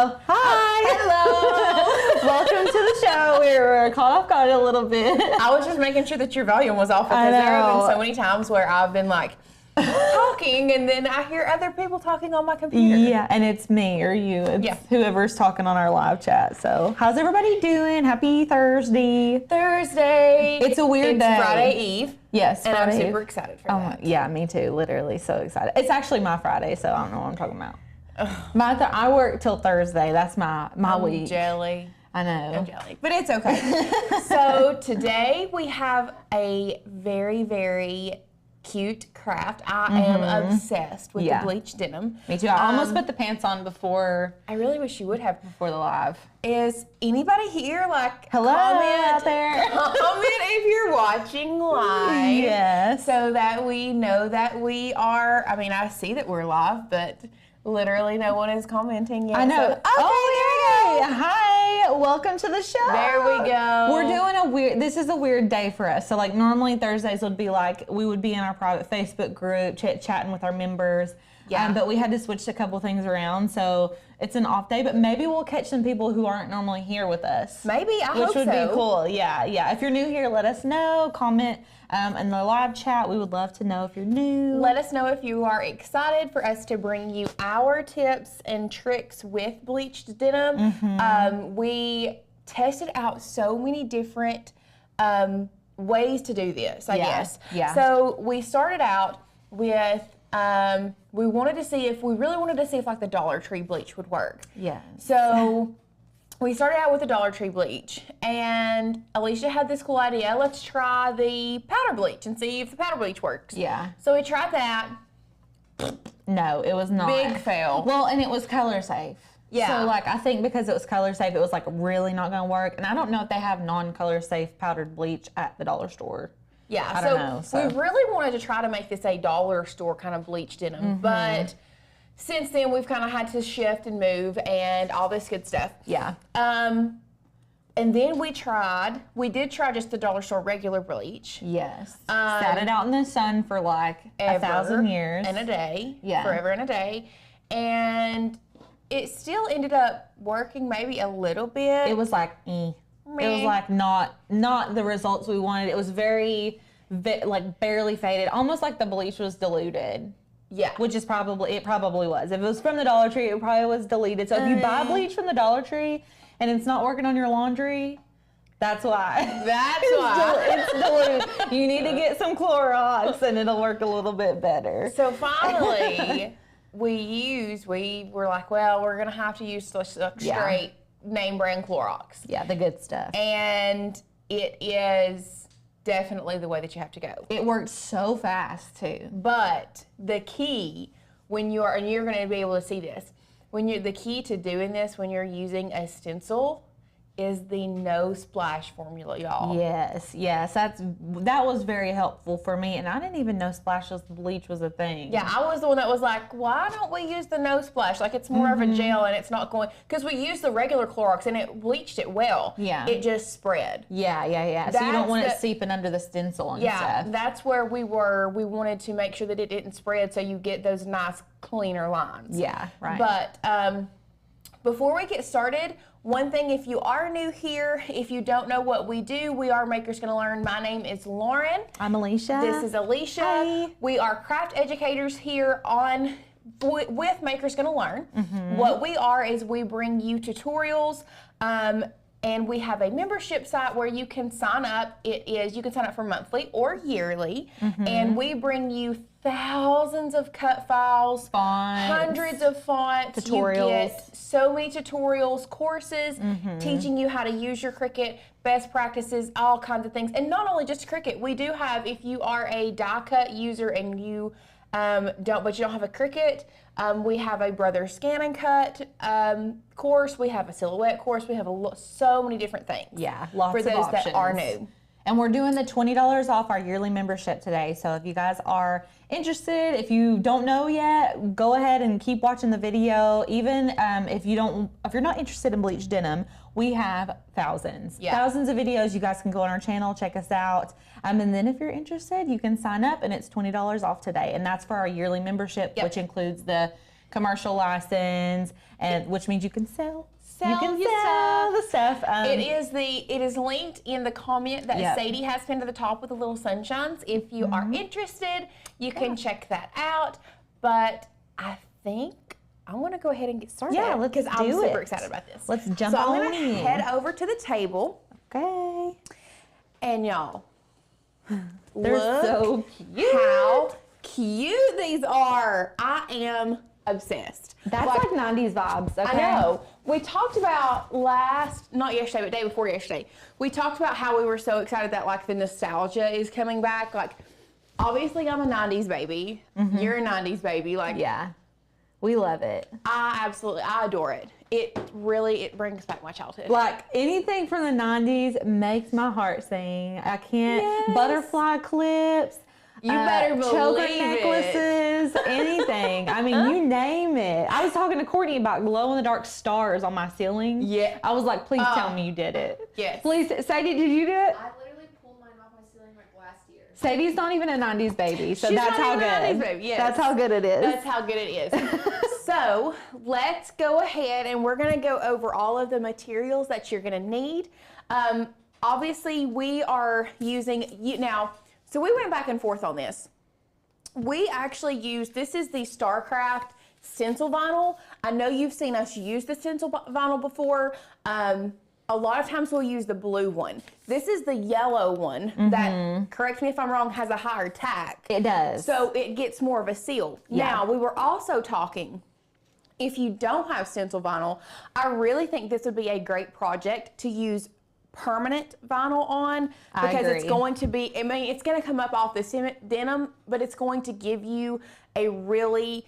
Oh, hi. Hello. Welcome to the show. We were caught off guard a little bit. I was just making sure that your volume was off because there have been so many times where I've been like talking and then I hear other people talking on my computer. Yeah, and it's me or you. It's whoever's talking on our live chat. So how's everybody doing? Happy Thursday. Thursday. It's a weird day. It's Friday Eve. Yes, and Friday I'm Eve. super excited for that. Yeah, me too. Literally so excited. It's actually my Friday, so I don't know what I'm talking about. I work till Thursday. That's my week. Jelly. I know. I'm jelly. But it's okay. So today we have a very, very cute craft. I am obsessed with the bleached denim. Me too. I almost put the pants on before. I really wish you would have. Before the live. Is anybody here like hello out there? Comment if you're watching live. Yes. So that we know that we are. I mean, I see that we're live, but literally no one is commenting yet. I know. So, okay, hi, welcome to the show. There we go. We're doing this is a weird day for us. So like normally Thursdays would be like, we would be in our private Facebook group chatting with our members. Yeah. But we had to switch a couple things around. So it's an off day, but maybe we'll catch some people who aren't normally here with us. Maybe, I hope so. Which would be cool. Yeah. If you're new here, let us know. Comment in the live chat. We would love to know if you're new. Let us know if you are excited for us to bring you our tips and tricks with bleached denim. We tested out so many different ways to do this, I guess. Yeah. So we started out with we really wanted to see if like the Dollar Tree bleach would work. Yeah. So we started out with the Dollar Tree bleach, and Alicia had this cool idea. Let's try the powder bleach and see if the powder bleach works. Yeah. So we tried that. No, it was not. Big fail. Well, and it was color safe. Yeah. So like I think because it was color safe, it was like really not going to work. And I don't know if they have non-color safe powdered bleach at the dollar store. Yeah, I don't know, so we really wanted to try to make this a dollar store kind of bleached denim, but since then we've kind of had to shift and move and all this good stuff. Yeah. And then we did try just the dollar store regular bleach. Yes. Sat it out in the sun for like 1,000 years. And a day. Yeah. Forever and a day. And it still ended up working maybe a little bit. It was like, It was like not the results we wanted. It was very, like barely faded, almost like the bleach was diluted. Yeah. Which is it probably was. If it was from the Dollar Tree, it probably was diluted. So if you buy bleach from the Dollar Tree and it's not working on your laundry, that's why. That's why. It's diluted. You need to get some Clorox and it'll work a little bit better. So finally, we were like, well, we're going to have to use straight name brand Clorox. Yeah, the good stuff. And it is definitely the way that you have to go. It worked so fast too. But the key and you're going to be able to see this, the key to doing this when you're using a stencil is the no splash formula, y'all. Yes, that was very helpful for me, and I didn't even know splashless bleach was a thing. Yeah, I was the one that was like, why don't we use the no splash? Like it's more of a gel and it's not going, because we used the regular Clorox and it bleached it well. Yeah. It just spread. Yeah. So you don't want it seeping under the stencil and stuff. Yeah, that's where we were. We wanted to make sure that it didn't spread so you get those nice cleaner lines. Yeah, right. But before we get started, one thing, if you are new here, if you don't know what we do, we are Makers Gonna Learn. My name is Lauren. I'm Alicia. This is Alicia. Hi. We are craft educators here with Makers Gonna Learn. What we are is we bring you tutorials, and we have a membership site where you can sign up. You can sign up for monthly or yearly, and we bring you thousands of cut files, fonts, hundreds of fonts, tutorials. You get so many tutorials, courses, teaching you how to use your Cricut, best practices, all kinds of things. And not only just Cricut, we do have, if you are a die cut user and you don't have a Cricut, we have a Brother Scan and Cut course. We have a silhouette course. We have so many different things. Yeah, lots for of those options that are new. And we're doing the $20 off our yearly membership today. So if you guys are interested, if you don't know yet, go ahead and keep watching the video. Even if you're not interested in bleached denim, we have thousands of videos. You guys can go on our channel, check us out. And then if you're interested, you can sign up and it's $20 off today. And that's for our yearly membership, which includes the commercial license, and which means you can sell. You can your sell the stuff. It is linked in the comment that Yep. Sadie has pinned to the top with the little sunshines. If you are interested, you can check that out. But I think I want to go ahead and get started. Yeah, let's do it. I'm super excited about this. Let's jump so on I'm going to in. head over to the table. Okay. And y'all, They're look so cute. how cute these are. I am obsessed. That's like 90s vibes. Okay? I know. We talked about not yesterday, but day before yesterday. We talked about how we were so excited that like the nostalgia is coming back. Like, obviously I'm a 90s baby. You're a 90s baby. Like, Yeah. We love it. I adore it. It brings back my childhood. Like anything from the 90s makes my heart sing. I can't. Yes. Butterfly clips. You better choker believe it. necklaces, anything. I mean, you name it. I was talking to Courtney about glow-in-the-dark stars on my ceiling. Yeah. I was like, please tell me you did it. Yes. Please, Sadie, did you do it? I literally pulled mine off my ceiling like last year. Sadie's not even a 90s baby, so She's that's not how even a good. 90s baby, yes. That's how good it is. That's how good it is. So let's go ahead and we're going to go over all of the materials that you're going to need. Obviously, we are using now. So we went back and forth on this. We actually used, this is the Starcraft stencil vinyl. I know you've seen us use the stencil vinyl before. A lot of times we'll use the blue one. This is the yellow one that, correct me if I'm wrong, has a higher tack. It does. So it gets more of a seal. Yeah. Now, we were also talking, if you don't have stencil vinyl, I really think this would be a great project to use permanent vinyl on, because it's agree. going to be, I mean, it's going to come up off the denim, but it's going to give you a really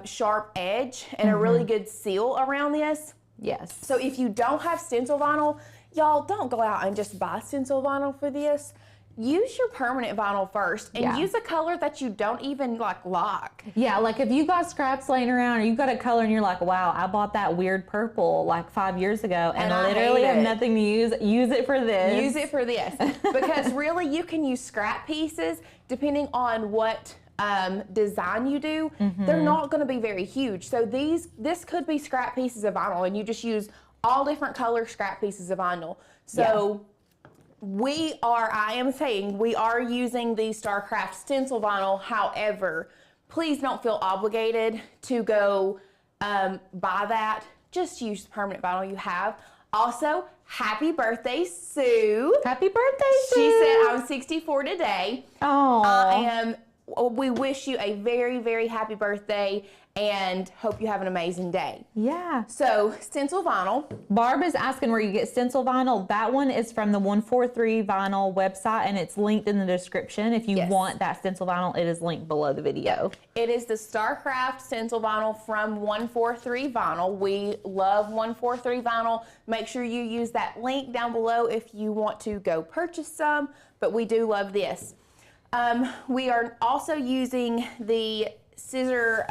sharp edge and a really good seal around this. Yes. So if you don't have stencil vinyl, y'all don't go out and just buy stencil vinyl for this. Use your permanent vinyl first and use a color that you don't even like. Yeah, like if you got scraps laying around or you got a color and you're like, wow, I bought that weird purple like 5 years ago and I literally hate have it. nothing to use it for this. Use it for this. Because really you can use scrap pieces depending on what design you do. They're not going to be very huge. So this could be scrap pieces of vinyl and you just use all different color scrap pieces of vinyl. So I am saying we are using the Starcraft stencil vinyl. However, please don't feel obligated to go buy that. Just use the permanent vinyl you have. Also, happy birthday, Sue. Happy birthday, Sue. She said I'm 64 today. Oh. We wish you a very, very happy birthday and hope you have an amazing day. Yeah. So, stencil vinyl. Barb is asking where you get stencil vinyl. That one is from the 143 Vinyl website, and it's linked in the description. If you want that stencil vinyl, it is linked below the video. It is the Starcraft stencil vinyl from 143 Vinyl. We love 143 Vinyl. Make sure you use that link down below if you want to go purchase some, but we do love this. We are also using the scissor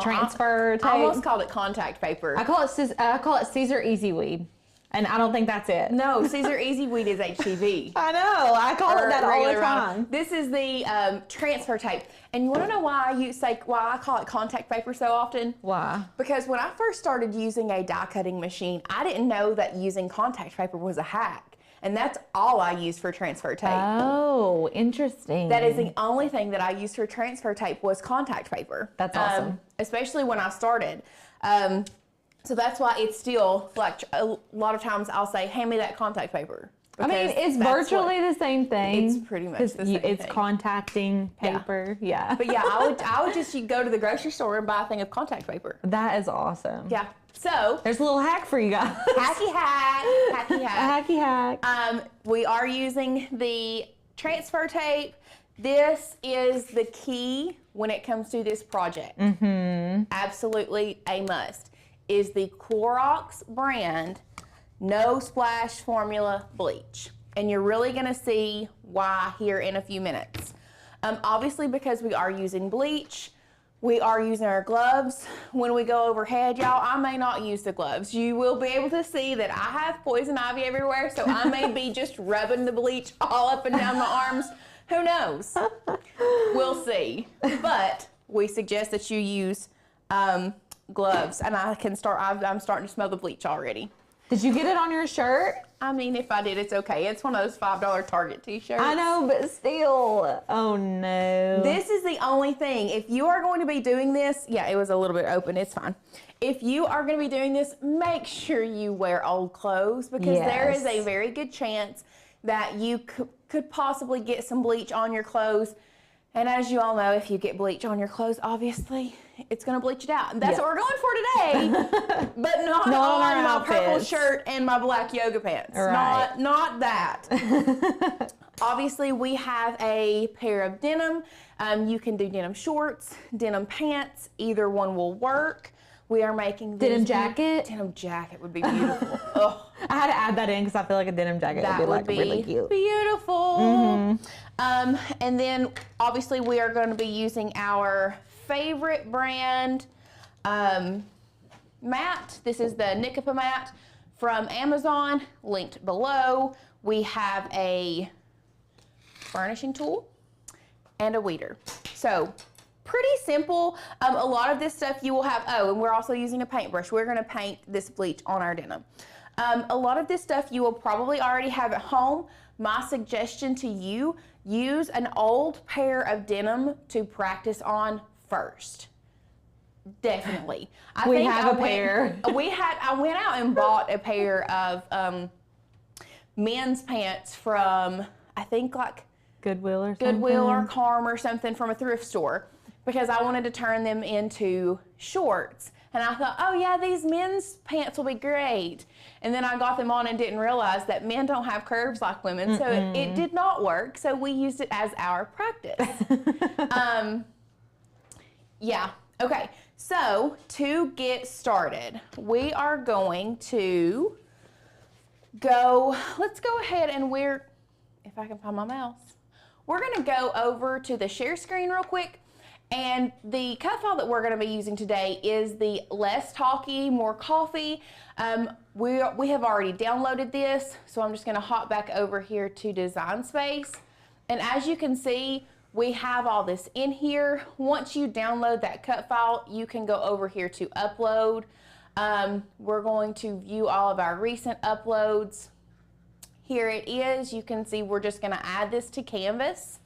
Transfer tape. I almost called it contact paper. I call it Caesar Easy Weed, and I don't think that's it. No, Caesar Easy Weed is HTV. I know. I call it that all the Regular time. vinyl. This is the transfer tape. And you want to know why I call it contact paper so often? Why? Because when I first started using a die cutting machine, I didn't know that using contact paper was a hack. And that's all I use for transfer tape. Oh, interesting. That is the only thing that I used for transfer tape was contact paper. That's awesome. Especially when I started. So that's why it's still, like, a lot of times I'll say, hand me that contact paper. I mean, it's virtually the same thing. It's pretty much the same It's thing. contacting paper. Yeah. But yeah, I would just go to the grocery store and buy a thing of contact paper. That is awesome. Yeah. So, There's a little hack for you guys. hacky hack. A hacky hack. We are using the transfer tape. This is the key when it comes to this project. Absolutely a must. Is the Clorox brand No Splash Formula Bleach. And you're really gonna see why here in a few minutes. Obviously, because we are using bleach, we are using our gloves. When we go overhead, y'all, I may not use the gloves. You will be able to see that I have poison ivy everywhere, so I may be just rubbing the bleach all up and down my arms. Who knows? We'll see. But we suggest that you use gloves. And I'm starting to smell the bleach already. Did you get it on your shirt? I mean, if I did, it's okay. It's one of those $5 Target t-shirts. I know, but still. Oh, no. This is the only thing. If you are going to be doing this, yeah, it was a little bit open. It's fine. If you are going to be doing this, make sure you wear old clothes because there is a very good chance that you could possibly get some bleach on your clothes. And as you all know, if you get bleach on your clothes, obviously, it's going to bleach it out. And that's what we're going for today, but not on my purple shirt and my black yoga pants. Right. Not that. Obviously, we have a pair of denim. You can do denim shorts, denim pants. Either one will work. We are making denim jacket. Denim jacket would be beautiful. Ugh. I had to add that in because I feel like a denim jacket would be really cute. Beautiful. And then obviously we are going to be using our favorite brand mat. This is the Nicopa mat from Amazon, linked below. We have a burnishing tool and a weeder. So pretty simple. A lot of this stuff you will have, and we're also using a paintbrush. We're gonna paint this bleach on our denim. A lot of this stuff you will probably already have at home. My suggestion to you, use an old pair of denim to practice on first. Definitely. I went out and bought a pair of men's pants from, I think like Goodwill or something. Goodwill or Carm or something from a thrift store because I wanted to turn them into shorts. And I thought, oh yeah, these men's pants will be great. And then I got them on and didn't realize that men don't have curves like women. So it did not work. So we used it as our practice. Yeah. Okay. So to get started, we are going to let's go ahead and if I can find my mouse, we're going to go over to the share screen real quick. And the cut file that we're going to be using today is the Less Talky, More Coffee. We have already downloaded this, so I'm just going to hop back over here to Design Space. And as you can see, we have all this in here. Once you download that cut file, you can go over here to Upload. We're going to view all of our recent uploads. Here it is. You can see we're just going to add this to Canvas.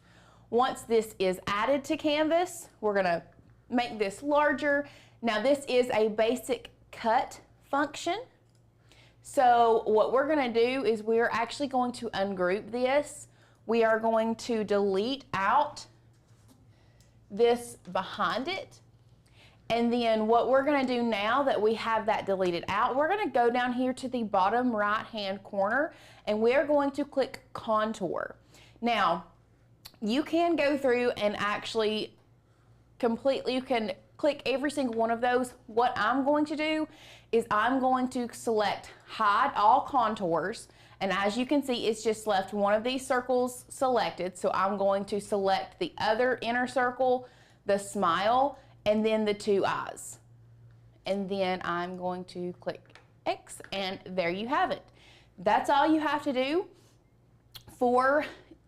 Once this is added to Canvas, we're gonna make this larger. Now this is a basic cut function. So what we're gonna do is we're actually going to ungroup this. We are going to delete out this behind it. And then what we're gonna do now that we have that deleted out, we're gonna go down here to the bottom right-hand corner and we're going to click Contour. Now, you can go through and actually you can click every single one of those. What I'm going to do is I'm going to select Hide All Contours. And as you can see, it's just left one of these circles selected. So I'm going to select the other inner circle, the smile, and then the two eyes. And then I'm going to click X, and there you have it. That's all you have to do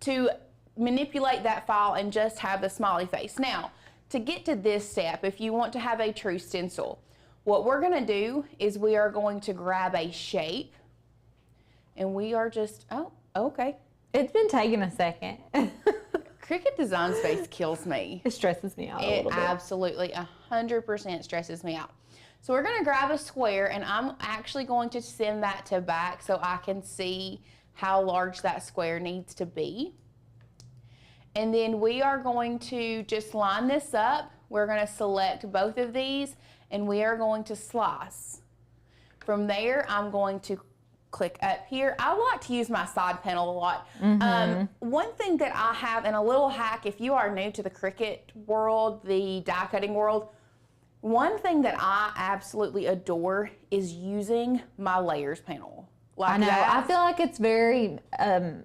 to manipulate that file and just have the smiley face. Now, to get to this step, if you want to have a true stencil, what we're gonna do is we are going to grab a shape and we are just, oh, okay. It's been taking a second. Cricut Design Space kills me. It stresses me out a little bit. It absolutely 100% stresses me out. So we're gonna grab a square and I'm actually going to send that to back so I can see how large that square needs to be. And then we are going to just line this up. We're going to select both of these and we are going to slice. From there, I'm going to click up here. I like to use my side panel a lot. One thing that I have, and a little hack, if you are new to the Cricut world, the die cutting world, one thing that I absolutely adore is using my layers panel. I know. I feel like it's very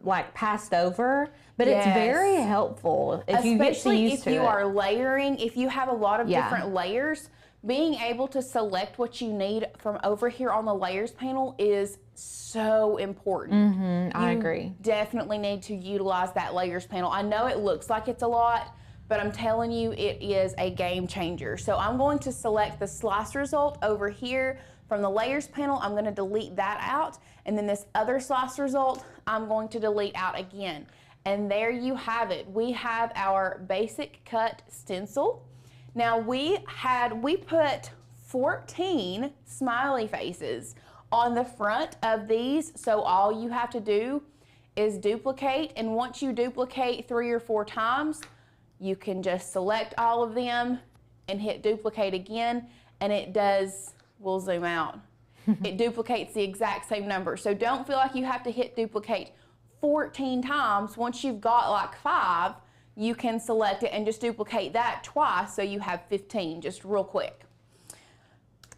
like passed over, but it's very helpful if you get used to it. Especially if you are layering, if you have a lot of different layers, being able to select what you need from over here on the layers panel is so important. I agree. Definitely need to utilize that layers panel. I know it looks like it's a lot, but I'm telling you, it is a game changer. So I'm going to select the slice result over here from the layers panel. I'm going to delete that out, and then this other slice result I'm going to delete out again. And there you have it. We have our basic cut stencil. Now we put 14 smiley faces on the front of these, so all you have to do is duplicate, and once you duplicate 3 or 4 times, you can just select all of them and hit duplicate again, and it does, we'll zoom out, it duplicates the exact same number. So don't feel like you have to hit duplicate 14 times. Once you've got like 5, you can select it and just duplicate that twice, so you have 15, just real quick.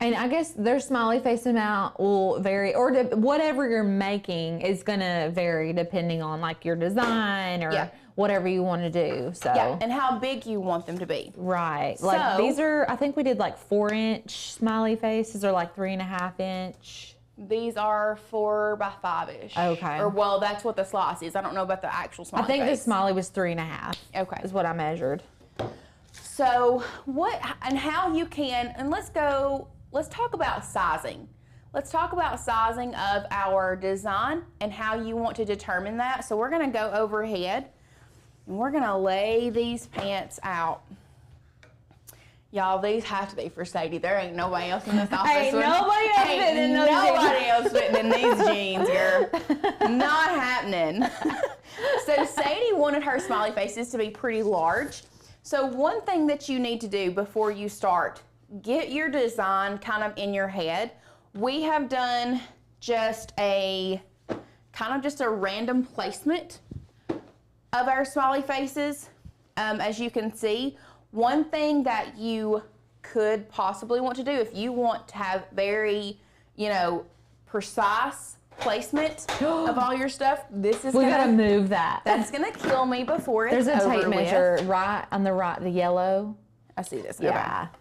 And I guess their smiley face amount will vary, or whatever you're making is gonna vary depending on like your design or whatever you want to do. So yeah, and how big you want them to be. Right. Like these are, I think we did like 4-inch smiley faces, or like 3.5-inch. These are 4 by 5-ish. Okay. Or well, that's what the slice is. I don't know about the actual smiley I think face. the smiley was 3.5. Okay. Is what I measured. So what and how you can, and let's talk about sizing. Let's talk about sizing of our design and how you want to determine that. So we're gonna go overhead and we're gonna lay these pants out. Y'all, these have to be for Sadie. There ain't nobody else in this office. Ain't nobody else fitting in those nobody else fitting in these jeans, girl. Not happening. So Sadie wanted her smiley faces to be pretty large. So one thing that you need to do before you start, get your design kind of in your head. We have done just a random placement of our smiley faces. As you can see, one thing that you could possibly want to do if you want to have very, precise placement of all your stuff, we gotta move that. That's gonna kill me before it's There's a over tape measure right on the right, the yellow. I see this. Yeah. Okay.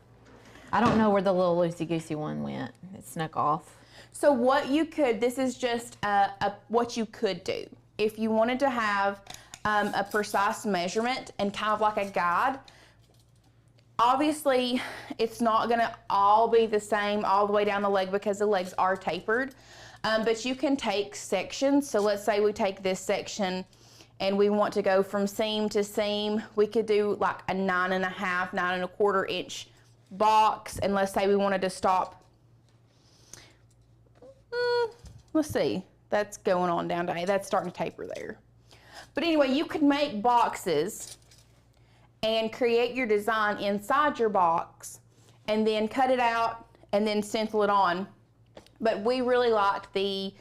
I don't know where the little loosey-goosey one went. It snuck off. So what you could, this is just what you could do. If you wanted to have a precise measurement and kind of like a guide, obviously it's not gonna all be the same all the way down the leg because the legs are tapered, but you can take sections. So let's say we take this section and we want to go from seam to seam. We could do like a 9.5, 9.25 inch box, and let's say we wanted to stop, let's see, that's going on down to, that's starting to taper there. But anyway, you could make boxes and create your design inside your box and then cut it out and then stencil it on. But we really liked the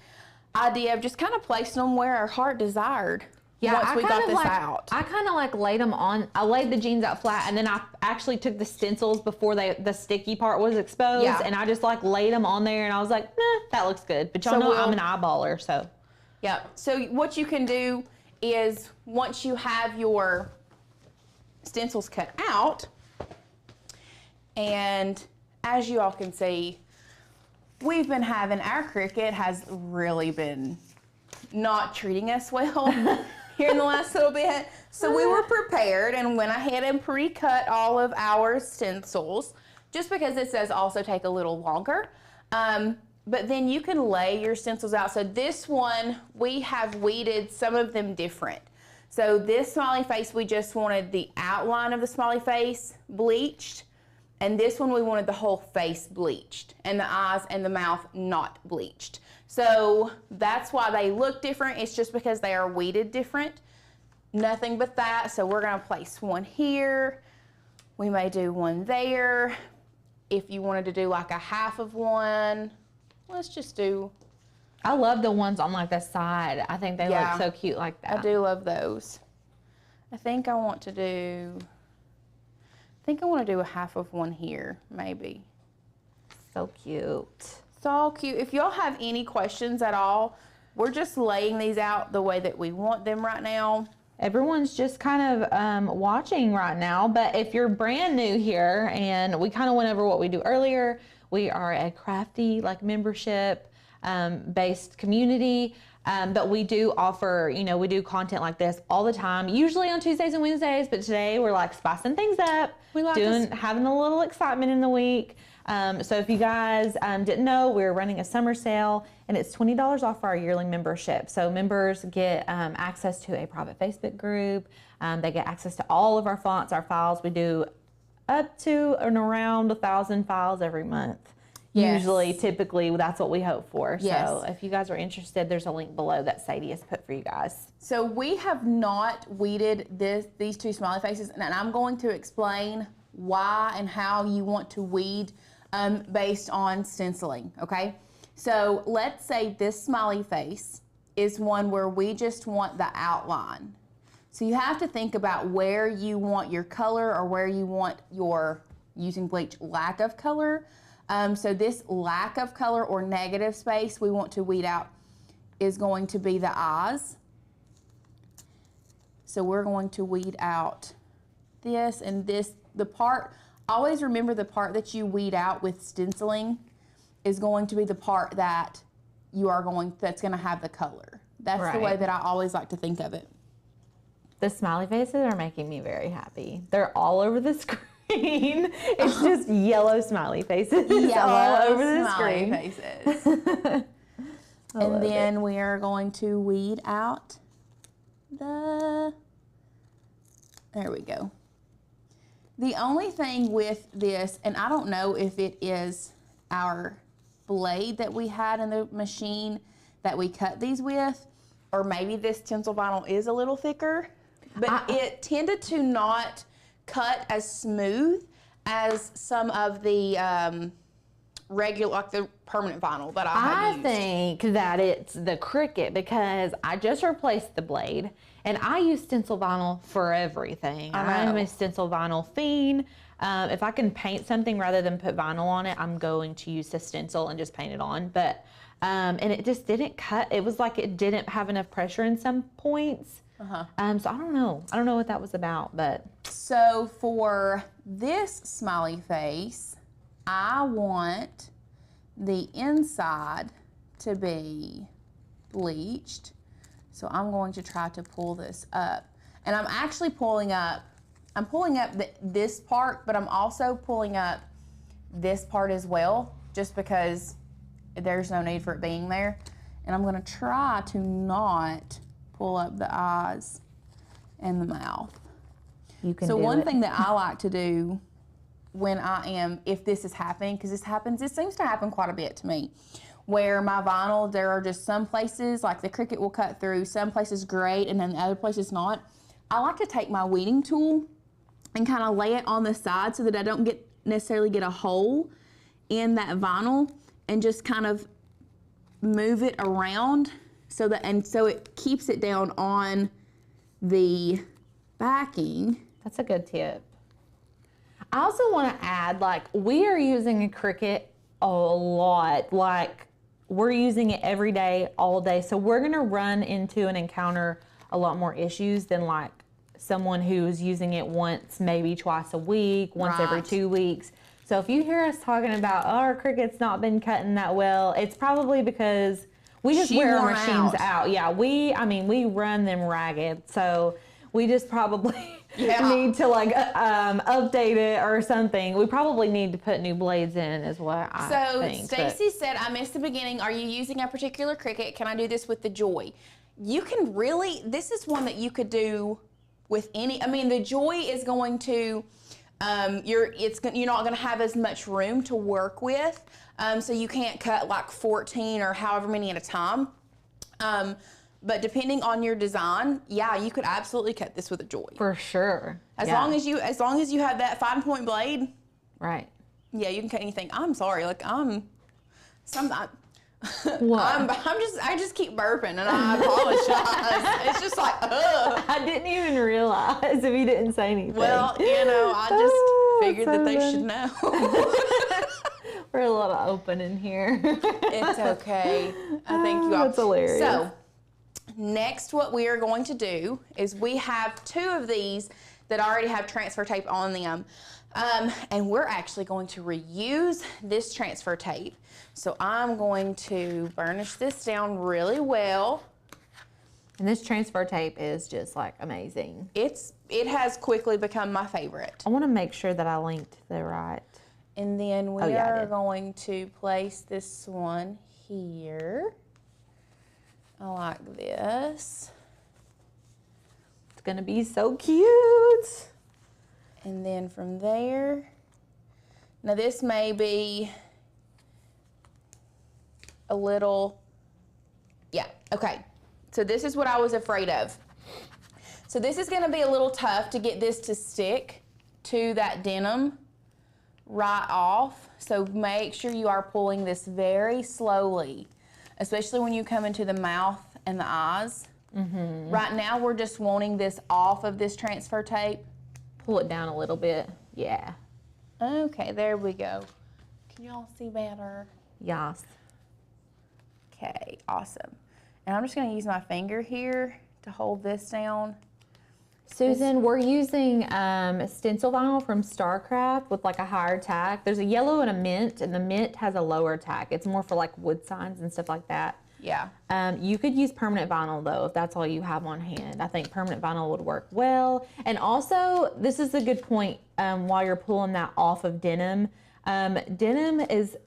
idea of just kind of placing them where our heart desired. Yeah, once we got this out. I kind of like laid them on. I laid the jeans out flat, and then I actually took the stencils before the sticky part was exposed, and I just like laid them on there, and I was like, nah, that looks good. But y'all know I'm an eyeballer, so. Yeah. So what you can do is once you have your stencils cut out, and as you all can see, we've been having, our Cricut has really been not treating us well here in the last little bit. So we were prepared and went ahead and pre-cut all of our stencils, just because this does also take a little longer. But then you can lay your stencils out. So this one, we have weeded some of them different. So this smiley face, we just wanted the outline of the smiley face bleached. And this one, we wanted the whole face bleached and the eyes and the mouth not bleached. So that's why they look different. It's just because they are weeded different. Nothing but that. So we're gonna place one here. We may do one there. If you wanted to do like a half of one, let's just do. I love the ones on like the side. I think they look so cute like that. I do love those. I think I want to do a half of one here, maybe. So cute. So cute. If y'all have any questions at all, we're just laying these out the way that we want them right now. Everyone's just kind of watching right now, but if you're brand new here, and we kind of went over what we do earlier, we are a crafty like membership. based community. But we do offer, you know, we do content like this all the time, usually on Tuesdays and Wednesdays, but today we're like spicing things up, having a little excitement in the week. So if you guys didn't know, we're running a summer sale and it's $20 off our yearly membership. So members get access to a private Facebook group. They get access to all of our fonts, our files. We do up to and around 1,000 files every month. Yes. Usually, typically, that's what we hope for. Yes. So if you guys are interested, there's a link below that Sadie has put for you guys. So we have not weeded these two smiley faces, and I'm going to explain why and how you want to weed based on stenciling, okay? So let's say this smiley face is one where we just want the outline. So you have to think about where you want your color or where you want your, using bleach, lack of color. So this lack of color or negative space we want to weed out is going to be the eyes. So we're going to weed out this and this. The part, always remember the part that you weed out with stenciling is going to be the part that that's going to have the color. That's the way that I always like to think of it. The smiley faces are making me very happy. They're all over the screen. It's just yellow smiley faces all over the screen. Faces. And then we are going to weed out there we go. The only thing with this, and I don't know if it is our blade that we had in the machine that we cut these with, or maybe this stencil vinyl is a little thicker, but it tended to not cut as smooth as some of the regular, like the permanent vinyl that I used. think that it's the Cricut because I just replaced the blade and I use stencil vinyl for everything. I'm a stencil vinyl fiend. If I can paint something rather than put vinyl on it, I'm going to use the stencil and just paint it on. But and it just didn't cut. It was like it didn't have enough pressure in some points. So I don't know. I don't know what that was about, but. So for this smiley face, I want the inside to be bleached. So I'm going to try to pull this up. And I'm actually pulling up this part, but I'm also pulling up this part as well, just because there's no need for it being there. And I'm gonna try to not pull up the eyes and the mouth. You can so do one it. thing that I like to do when if this is happening, because this seems to happen quite a bit to me, where my vinyl, there are just some places, like the Cricut will cut through, some places great, and then the other places not. I like to take my weeding tool and kind of lay it on the side so that I don't necessarily get a hole in that vinyl, and just kind of move it around so it keeps it down on the backing. That's a good tip. I also want to add, like, we are using a Cricut a lot. Like, we're using it every day, all day. So we're going to run into and encounter a lot more issues than, like, someone who's using it once, maybe twice a week, once every 2 weeks. So if you hear us talking about, oh, our Cricut's not been cutting that well, it's probably because we just wear our machines out. Yeah, we run them ragged. So we just probably need to like update it or something. We probably need to put new blades in is what I think. So Stacy said, I missed the beginning. Are you using a particular Cricut? Can I do this with the Joy? You can really, this is one that you could do with any, I mean, the Joy is going to, you're not going to have as much room to work with, so you can't cut like 14 or however many at a time. But depending on your design, yeah, you could absolutely cut this with a Joy. For sure. As long as you have that fine point blade. Right. Yeah, you can cut anything. I'm sorry, like I just keep burping and I apologize. It's just like, ugh. I didn't even realize if you didn't say anything. Well, I just figured that they should know. We're a little open in here. It's okay. I think you all. That's hilarious. So, next what we are going to do is we have 2 of these that already have transfer tape on them. And we're actually going to reuse this transfer tape. So I'm going to burnish this down really well. And this transfer tape is just like amazing. It has quickly become my favorite. I want to make sure that I linked the right. And then we are going to place this one here. Like this. It's gonna be so cute. And then from there, now this may be a little, yeah, okay. So this is what I was afraid of. So this is gonna be a little tough to get this to stick to that denim right off. So make sure you are pulling this very slowly, especially when you come into the mouth and the eyes. Right now, we're just wanting this off of this transfer tape. Pull it down a little bit. Yeah. Okay, there we go. Can y'all see better? Yes. Okay, awesome. And I'm just gonna use my finger here to hold this down. Susan, we're using stencil vinyl from Starcraft with like a higher tack. There's a yellow and a mint, and the mint has a lower tack. It's more for like wood signs and stuff like that. Yeah. You could use permanent vinyl though, if that's all you have on hand. I think permanent vinyl would work well. And also, this is a good point while you're pulling that off of denim. Denim is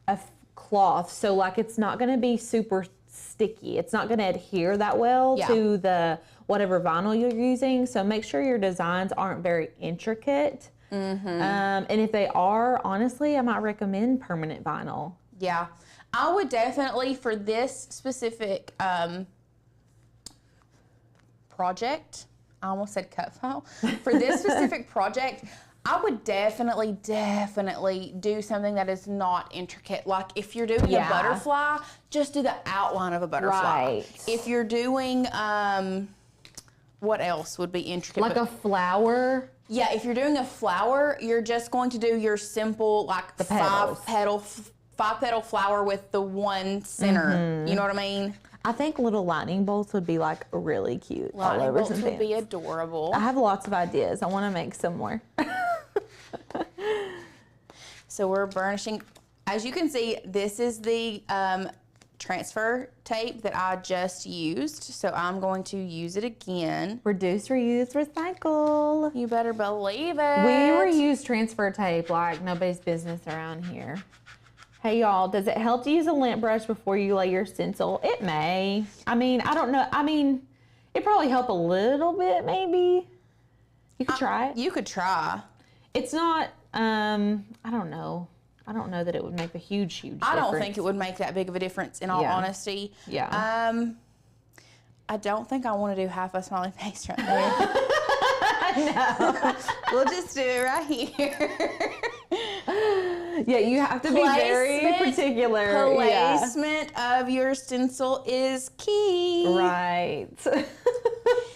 a cloth, so like it's not gonna be super sticky. It's not gonna adhere that well to the whatever vinyl you're using. So make sure your designs aren't very intricate. And if they are, honestly, I might recommend permanent vinyl. Yeah. I would definitely, for this specific project, I almost said cut file. For this specific project, I would definitely do something that is not intricate. Like if you're doing a butterfly, just do the outline of a butterfly. Right. If you're doing, what else would be intricate? Like a flower. Yeah, if you're doing a flower, you're just going to do your simple, like The petals. five petal flower with the one center. You know what I mean? I think little lightning bolts would be like really cute. Lightning all over bolts some would be pants. adorable. I have lots of ideas. I want to make some more. So we're burnishing. As you can see, this is the transfer tape that I just used. So I'm going to use it again. Reduce, reuse, recycle. You better believe it. We reuse transfer tape like nobody's business around here. Hey y'all, does it help to use a lint brush before you lay your stencil? It may. I mean, I don't know. I mean, it probably help a little bit maybe. You could try it. You could try. It's not, I don't know. I don't know that it would make a huge difference. I don't think it would make that big of a difference in all honesty. Yeah. I don't think I want to do half a smiley face right there. I know. We'll just do it right here. Yeah, you have to be very particular. Placement of your stencil is key. Right.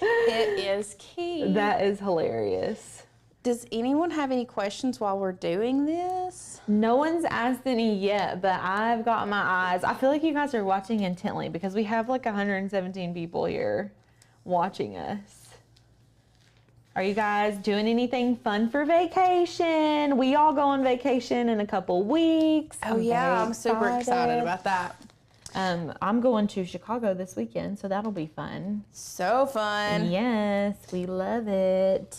It is key. That is hilarious. Does anyone have any questions while we're doing this? No one's asked any yet, but I've got my eyes. I feel like you guys are watching intently because we have like 117 people here watching us. Are you guys doing anything fun for vacation? We all go on vacation in a couple weeks. Oh yeah, I'm super excited about that. I'm going to Chicago this weekend, so that'll be fun. So fun. Yes, we love it.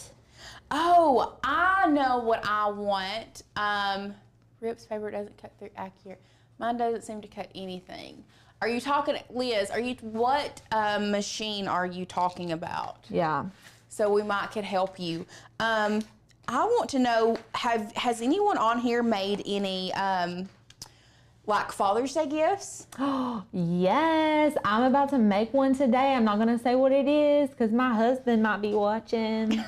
Oh, I know what I want. Rip's paper doesn't cut through accurate. Mine doesn't seem to cut anything. Are you talking, Liz, what machine are you talking about? Yeah. So we could help you. I want to know, has anyone on here made any like Father's Day gifts? Yes, I'm about to make one today. I'm not going to say what it is because my husband might be watching.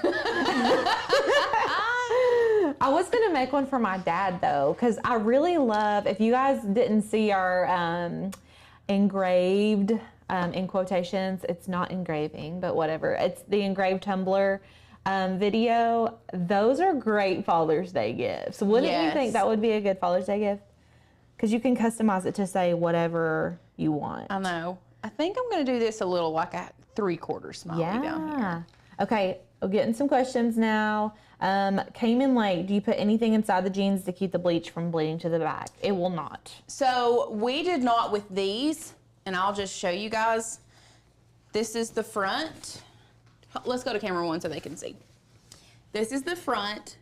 I was going to make one for my dad though, because I really love, if you guys didn't see our engraved, in quotations, it's not engraving, but whatever. It's the Engraved Tumbler video. Those are great Father's Day gifts. Wouldn't you think that would be a good Father's Day gift? Because you can customize it to say whatever you want. I know. I think I'm going to do this a little like a 3/4 smiley down here. Okay, We're getting some questions now. Came in late. Do you put anything inside the jeans to keep the bleach from bleeding to the back? It will not. So we did not with these, and I'll just show you guys. This is the front. Let's go to camera 1 so they can see. This is the front,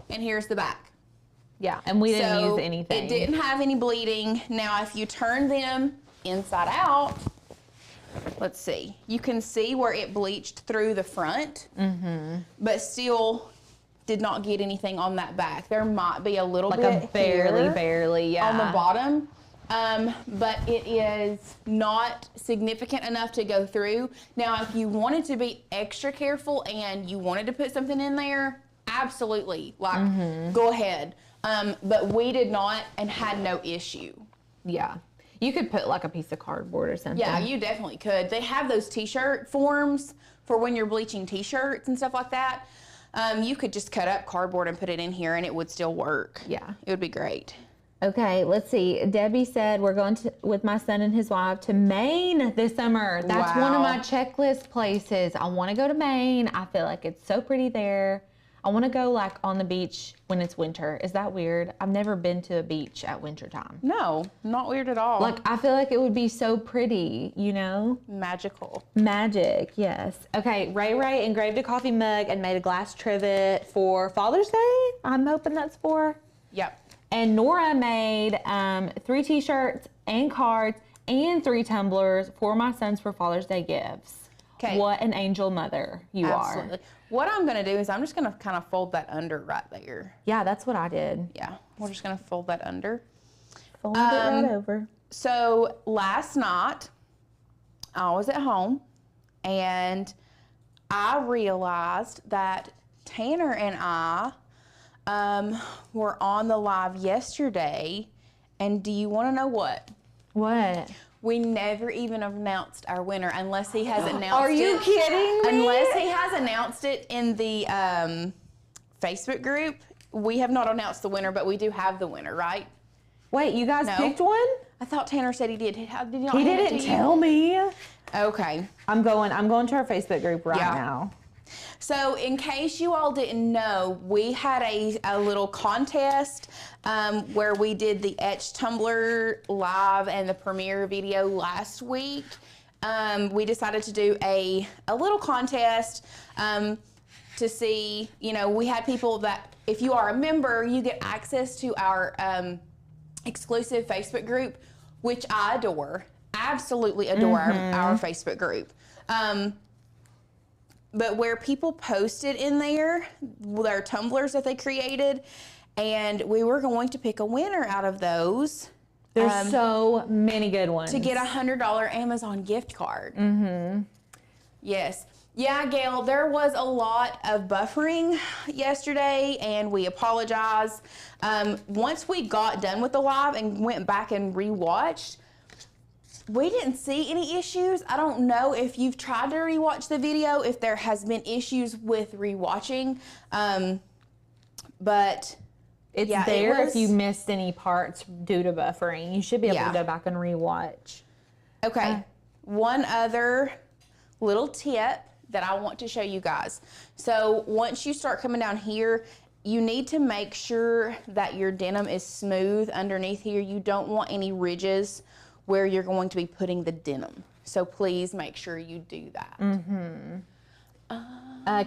and here's the back. Yeah, and we didn't use anything. It didn't have any bleeding. Now, if you turn them inside out, let's see. You can see where it bleached through the front, but still did not get anything on that back. There might be a little bit a barely, yeah. on the bottom, but it is not significant enough to go through. Now, if you wanted to be extra careful and you wanted to put something in there, absolutely, like, go ahead. But we did not and had no issue. Yeah. You could put like a piece of cardboard or something. Yeah, you definitely could. They have those t-shirt forms for when you're bleaching t-shirts and stuff like that. You could just cut up cardboard and put it in here and it would still work. Yeah. It would be great. Okay, let's see. Debbie said we're going with my son and his wife to Maine this summer. That's one of my checklist places. I want to go to Maine. I feel like it's so pretty there. I want to go like on the beach when it's winter. Is that weird? I've never been to a beach at winter time. No, not weird at all. Like, I feel like it would be so pretty, you know? Magical. Magic, yes. Okay, Ray engraved a coffee mug and made a glass trivet for Father's Day. I'm hoping that's for. Yep. And Nora made 3 t-shirts and cards and 3 tumblers for my sons for Father's Day gifts. Okay. What an angel mother you are. What I'm going to do is I'm just going to kind of fold that under right there. Yeah, that's what I did. Yeah, we're just going to fold that under. Fold it right over. So last night, I was at home, and I realized that Tanner and I were on the live yesterday, and do you want to know what? What? We never even announced our winner unless he has announced it. Are you kidding me? Unless he has announced it in the Facebook group. We have not announced the winner, but we do have the winner, right? Wait, you guys picked one? I thought Tanner said he did. Did he not He didn't tell me. Okay. I'm going to our Facebook group right now. So in case you all didn't know, we had a little contest where we did the Etched Tumbler live and the premiere video last week. We decided to do a little contest to see, you know, we had people that, if you are a member, you get access to our exclusive Facebook group, which I adore, absolutely adore our Facebook group. But where people posted in there their tumblers that they created, and we were going to pick a winner out of those. There's so many good ones. To get a $100 Amazon gift card. Yes. Yeah, Gail, there was a lot of buffering yesterday, and we apologize. Once we got done with the live and went back and rewatched, we didn't see any issues. I don't know if you've tried to rewatch the video, if there has been issues with rewatching, but it's there if you missed any parts due to buffering. You should be able to go back and rewatch. Okay, one other little tip that I want to show you guys. So once you start coming down here, you need to make sure that your denim is smooth underneath here. You don't want any ridges where you're going to be putting the denim. So please make sure you do that.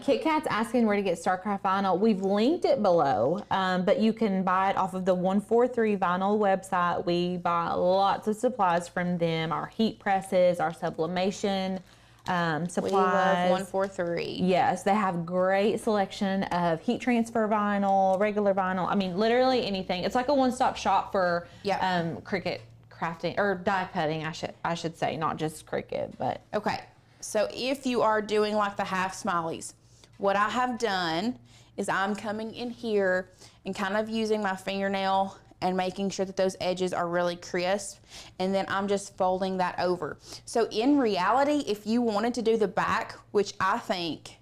Kit Kat's asking where to get Starcraft vinyl. We've linked it below, but you can buy it off of the 143 Vinyl website. We buy lots of supplies from them, our heat presses, our sublimation supplies. We love 143. Yes, they have great selection of heat transfer vinyl, regular vinyl. I mean, literally anything. It's like a one-stop shop for Cricut crafting or die cutting, I should say, not just Cricut, but okay. So if you are doing like the half smileys, what I have done is I'm coming in here and kind of using my fingernail and making sure that those edges are really crisp, and then I'm just folding that over. So in reality, if you wanted to do the back, which I think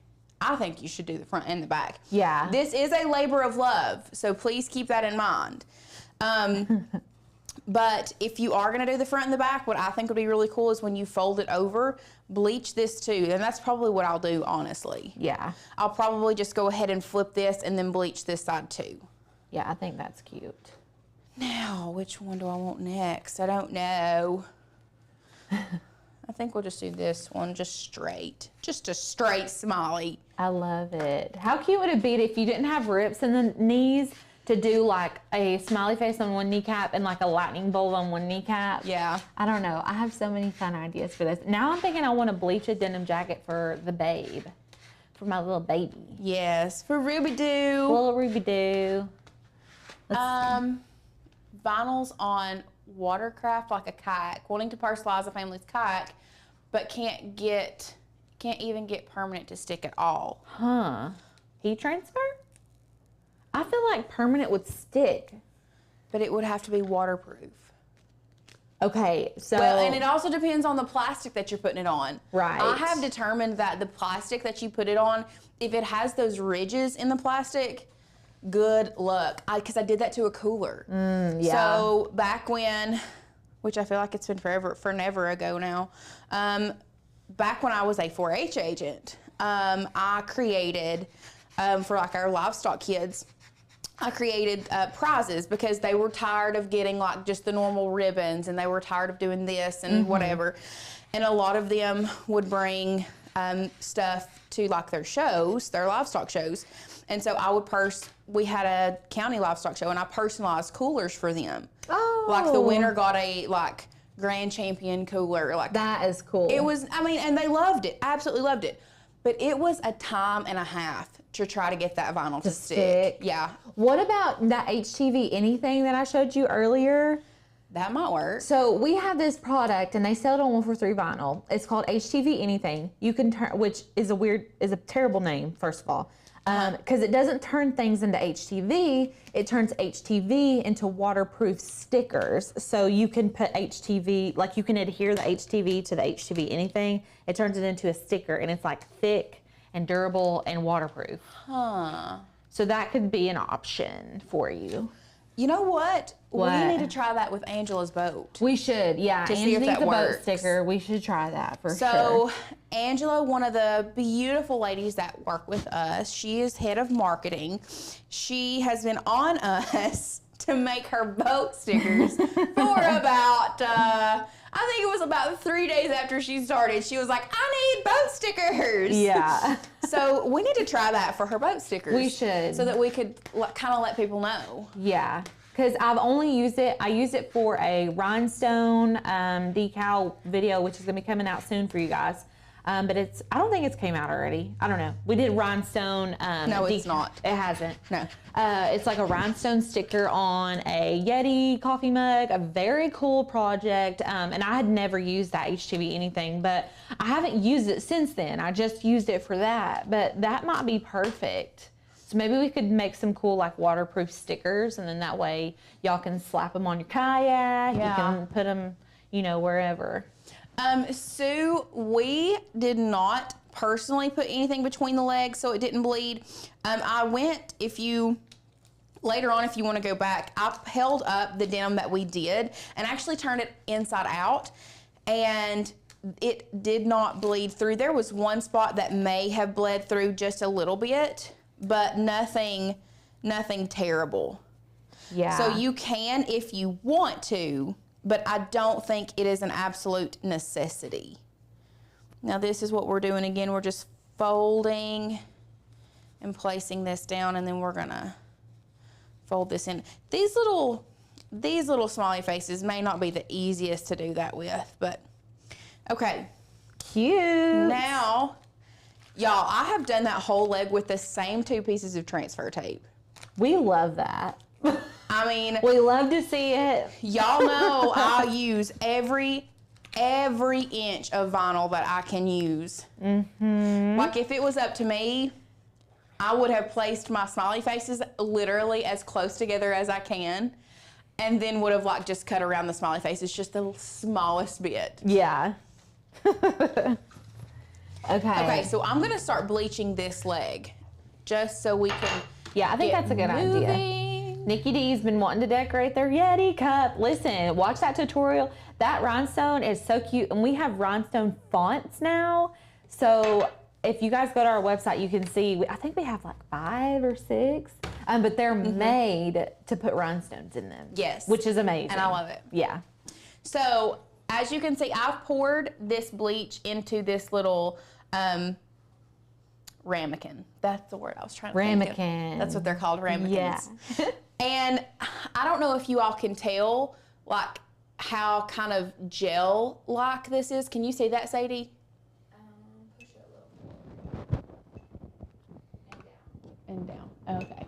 you should do the front and the back. Yeah. This is a labor of love, so please keep that in mind. But if you are gonna do the front and the back, what I think would be really cool is when you fold it over, bleach this too. And that's probably what I'll do, honestly. Yeah. I'll probably just go ahead and flip this and then bleach this side too. Yeah, I think that's cute. Now, which one do I want next? I don't know. I think we'll just do this one just straight. Just a straight smiley. I love it. How cute would it be if you didn't have rips in the knees to do like a smiley face on one kneecap and like a lightning bolt on one kneecap? Yeah. I don't know. I have so many fun ideas for this. Now I'm thinking I want to bleach a denim jacket for the babe. For my little baby. Yes, for Ruby Doo. Little Ruby Doo. Vinyls on watercraft like a kayak, wanting to personalize a family's kayak, but can't even get permanent to stick at all. Huh. Heat transfer? I feel like permanent would stick. But it would have to be waterproof. Okay, so... Well, and it also depends on the plastic that you're putting it on. Right. I have determined that the plastic that you put it on, if it has those ridges in the plastic, good luck. Because I did that to a cooler. Yeah. So back when, which I feel like it's been forever ago now, back when I was a 4-H agent, I created, for like our livestock kids, I created prizes because they were tired of getting like just the normal ribbons and they were tired of doing this and whatever. And a lot of them would bring stuff to like their shows, their livestock shows. And so I would we had a county livestock show and I personalized coolers for them. Oh. Like the winner got a like grand champion cooler. Like that is cool. it was, I mean, and they loved it, absolutely loved it. But it was a time and a half to try to get that vinyl to stick. Yeah. What about that HTV anything that I showed you earlier? That might work. So we have this product and they sell it on 143 vinyl. It's called HTV anything. You can turn, which is a terrible name, first of all. Because it doesn't turn things into HTV, it turns HTV into waterproof stickers. So you can put HTV, like you can adhere the HTV to the HTV anything. It turns it into a sticker and it's like thick and durable and waterproof. Huh. So that could be an option for you. You know what? What? We need to try that with Angela's boat. We should, yeah. To see if Angie that needs a boat works. sticker. We should try that for sure. So Angela, one of the beautiful ladies that work with us, she is head of marketing. She has been on us to make her boat stickers for about, I think it was about 3 days after she started. She was like, I need boat stickers. Yeah. So we need to try that for her boat stickers. We should. So that we could kind of let people know. Yeah. Because I've only used it, I use it for a rhinestone decal video, which is going to be coming out soon for you guys. But I don't think it's came out already. I don't know. We did rhinestone. No, it's not. It hasn't. No. It's like a rhinestone sticker on a Yeti coffee mug, a very cool project. And I had never used that HTV anything, but I haven't used it since then. I just used it for that, but that might be perfect. So maybe we could make some cool like waterproof stickers and then that way y'all can slap them on your kayak. Yeah. You can put them, wherever. Sue, we did not personally put anything between the legs so it didn't bleed. I went, later on, if you want to go back, I held up the denim that we did and actually turned it inside out and it did not bleed through. There was one spot that may have bled through just a little bit, but nothing terrible. Yeah. So you can if you want to, but I don't think it is an absolute necessity. Now this is what we're doing again. We're just folding and placing this down and then we're gonna fold this in. These little smiley faces may not be the easiest to do that with, but okay. Cute. Now, y'all, I have done that whole leg with the same 2 pieces of transfer tape. We love that. I mean, We love to see it. y'all know I use every inch of vinyl that I can use. Mm-hmm. Like if it was up to me, I would have placed my smiley faces literally as close together as I can and then would have like just cut around the smiley faces just the smallest bit. Yeah. Okay, so I'm gonna start bleaching this leg just so we can Yeah, I think get that's a good idea. moving. Nikki D's been wanting to decorate their Yeti cup. Listen, watch that tutorial. That rhinestone is so cute. And we have rhinestone fonts now. So if you guys go to our website, you can see, I think we have like 5 or 6, but they're made to put rhinestones in them. Yes. Which is amazing. And I love it. Yeah. So as you can see, I've poured this bleach into this little ramekin. That's the word I was trying to think of. Ramekin. That's what they're called, ramekins. Yeah. And I don't know if you all can tell, like, how kind of gel-like this is. Can you see that, Sadie? Push it a little more. And down. Okay.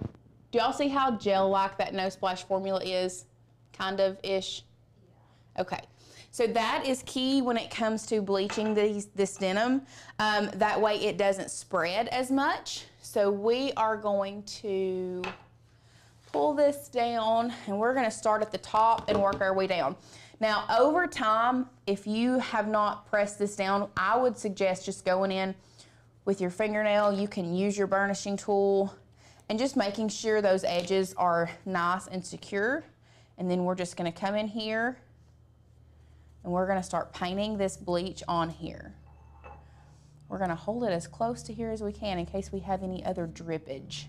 Do y'all see how gel-like that no splash formula is? Kind of-ish? Yeah. Okay. So that is key when it comes to bleaching this denim. That way it doesn't spread as much. So we are going to pull this down, and we're gonna start at the top and work our way down. Now, over time, if you have not pressed this down, I would suggest just going in with your fingernail. You can use your burnishing tool and just making sure those edges are nice and secure. And then we're just gonna come in here and we're gonna start painting this bleach on here. We're gonna hold it as close to here as we can in case we have any other drippage.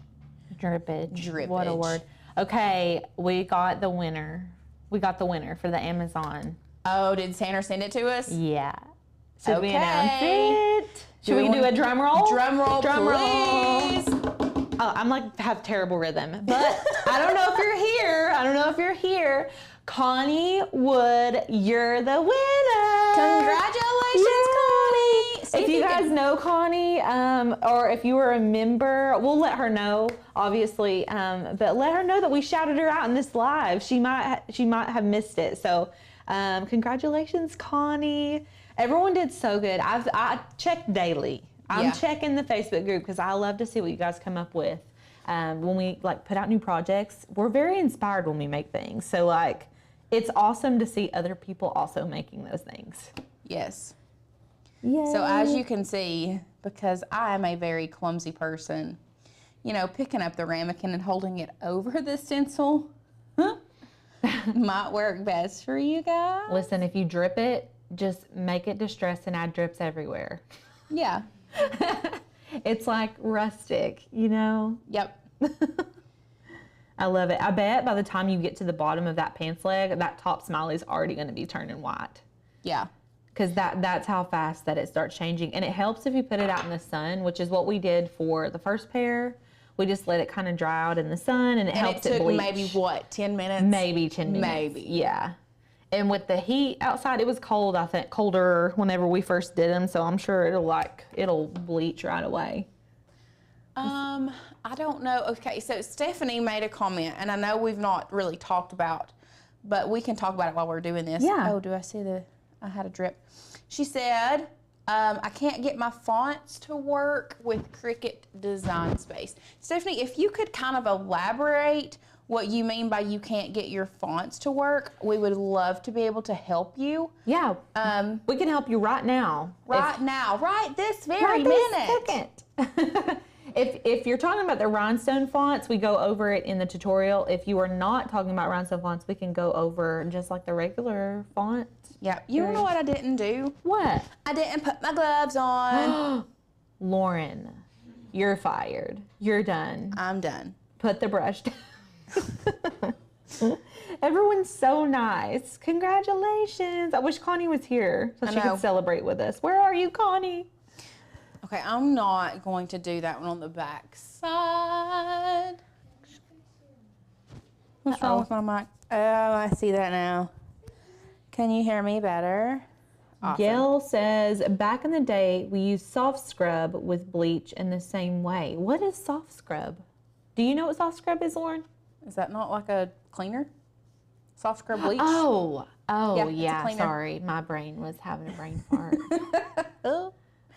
Drippage. What a word. Okay, we got the winner. We got the winner for the Amazon. Oh, did Sandra send it to us? Yeah. Should we Okay. announce it? Should we do a drum roll? Drum roll, Drum please. roll. Oh, I'm like, have terrible rhythm, but I don't know if you're here. I don't know if you're here. Connie Wood, you're the winner. Congratulations, Connie. If you guys know Connie, or if you were a member, we'll let her know, obviously. But let her know that we shouted her out in this live. She might have missed it. So, congratulations, Connie. Everyone did so good. I check daily. I'm checking the Facebook group because I love to see what you guys come up with. When we like put out new projects, we're very inspired when we make things. So like, it's awesome to see other people also making those things. Yes. Yay. So as you can see, because I am a very clumsy person, you know, picking up the ramekin and holding it over the stencil might work best for you guys. Listen, if you drip it, just make it distressed and add drips everywhere. Yeah. It's like rustic, you know? Yep. I love it. I bet by the time you get to the bottom of that pants leg, that top smiley is already going to be turning white. Yeah. Because that's how fast that it starts changing. And it helps if you put it out in the sun, which is what we did for the first pair. We just let it kind of dry out in the sun, and it helps it bleach. Maybe what, 10 minutes? Maybe 10 minutes. Maybe. Yeah. And with the heat outside, it was cold, I think, colder whenever we first did them. So I'm sure it'll bleach right away. I don't know. Okay, so Stephanie made a comment, and I know we've not really talked about, but we can talk about it while we're doing this. Yeah. Oh, do I see I had a drip. She said, I can't get my fonts to work with Cricut Design Space. Stephanie, if you could kind of elaborate what you mean by you can't get your fonts to work, we would love to be able to help you. Yeah. We can help you right now. Right this very minute. Second. If you're talking about the rhinestone fonts, we go over it in the tutorial. If you are not talking about rhinestone fonts, we can go over just like the regular font. Yeah. You know what I didn't do? What? I didn't put my gloves on. Lauren, you're fired. You're done. I'm done. Put the brush down. Everyone's so nice. Congratulations. I wish Connie was here so she could celebrate with us. Where are you, Connie? Okay, I'm not going to do that one on the back side. What's wrong with my mic? Oh, I see that now. Can you hear me better? Awesome. Gail says, back in the day, we used soft scrub with bleach in the same way. What is soft scrub? Do you know what soft scrub is, Lauren? Is that not like a cleaner? Soft scrub bleach? Oh, yeah. Sorry. My brain was having a brain fart.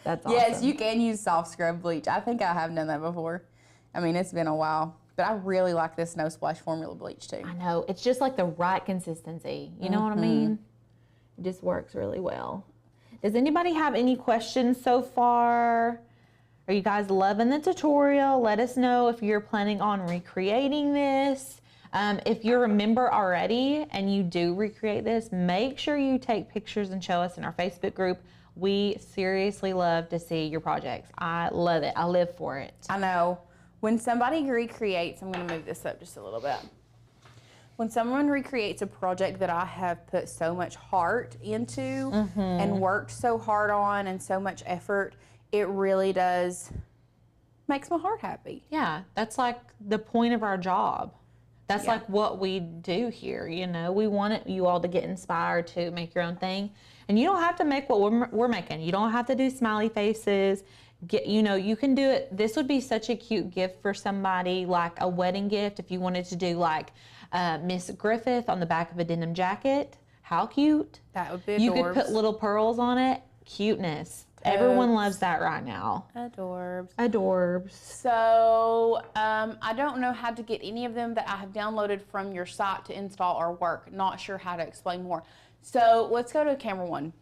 That's awesome. Yes, you can use soft scrub bleach. I think I have done that before. I mean, it's been a while. But I really like this No Splash Formula bleach too. I know. It's just like the right consistency. You know what I mean? It just works really well. Does anybody have any questions so far? Are you guys loving the tutorial? Let us know if you're planning on recreating this. If you're a member already and you do recreate this, make sure you take pictures and show us in our Facebook group. We seriously love to see your projects. I love it. I live for it. I know. When somebody recreates, I'm going to move this up just a little bit. When someone recreates a project that I have put so much heart into and worked so hard on and so much effort, it really does makes my heart happy. Yeah, that's like the point of our job. That's like what we do here, you know. We want you all to get inspired to make your own thing. And you don't have to make what we're making. You don't have to do smiley faces. You know, you can do it. This would be such a cute gift for somebody, like a wedding gift. If you wanted to do like Miss Griffith on the back of a denim jacket. How cute. That would be adorbs. You could put little pearls on it. Cuteness. Everyone loves that right now. Adorbs. Adorbs. So, I don't know how to get any of them that I have downloaded from your site to install or work. Not sure how to explain more. So, let's go to camera one.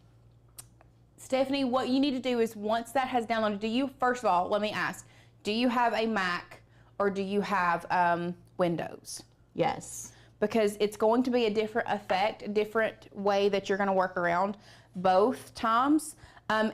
Stephanie, what you need to do is once that has downloaded, first of all, let me ask, do you have a Mac or do you have Windows? Yes. Because it's going to be a different effect, a different way that you're going to work around both times.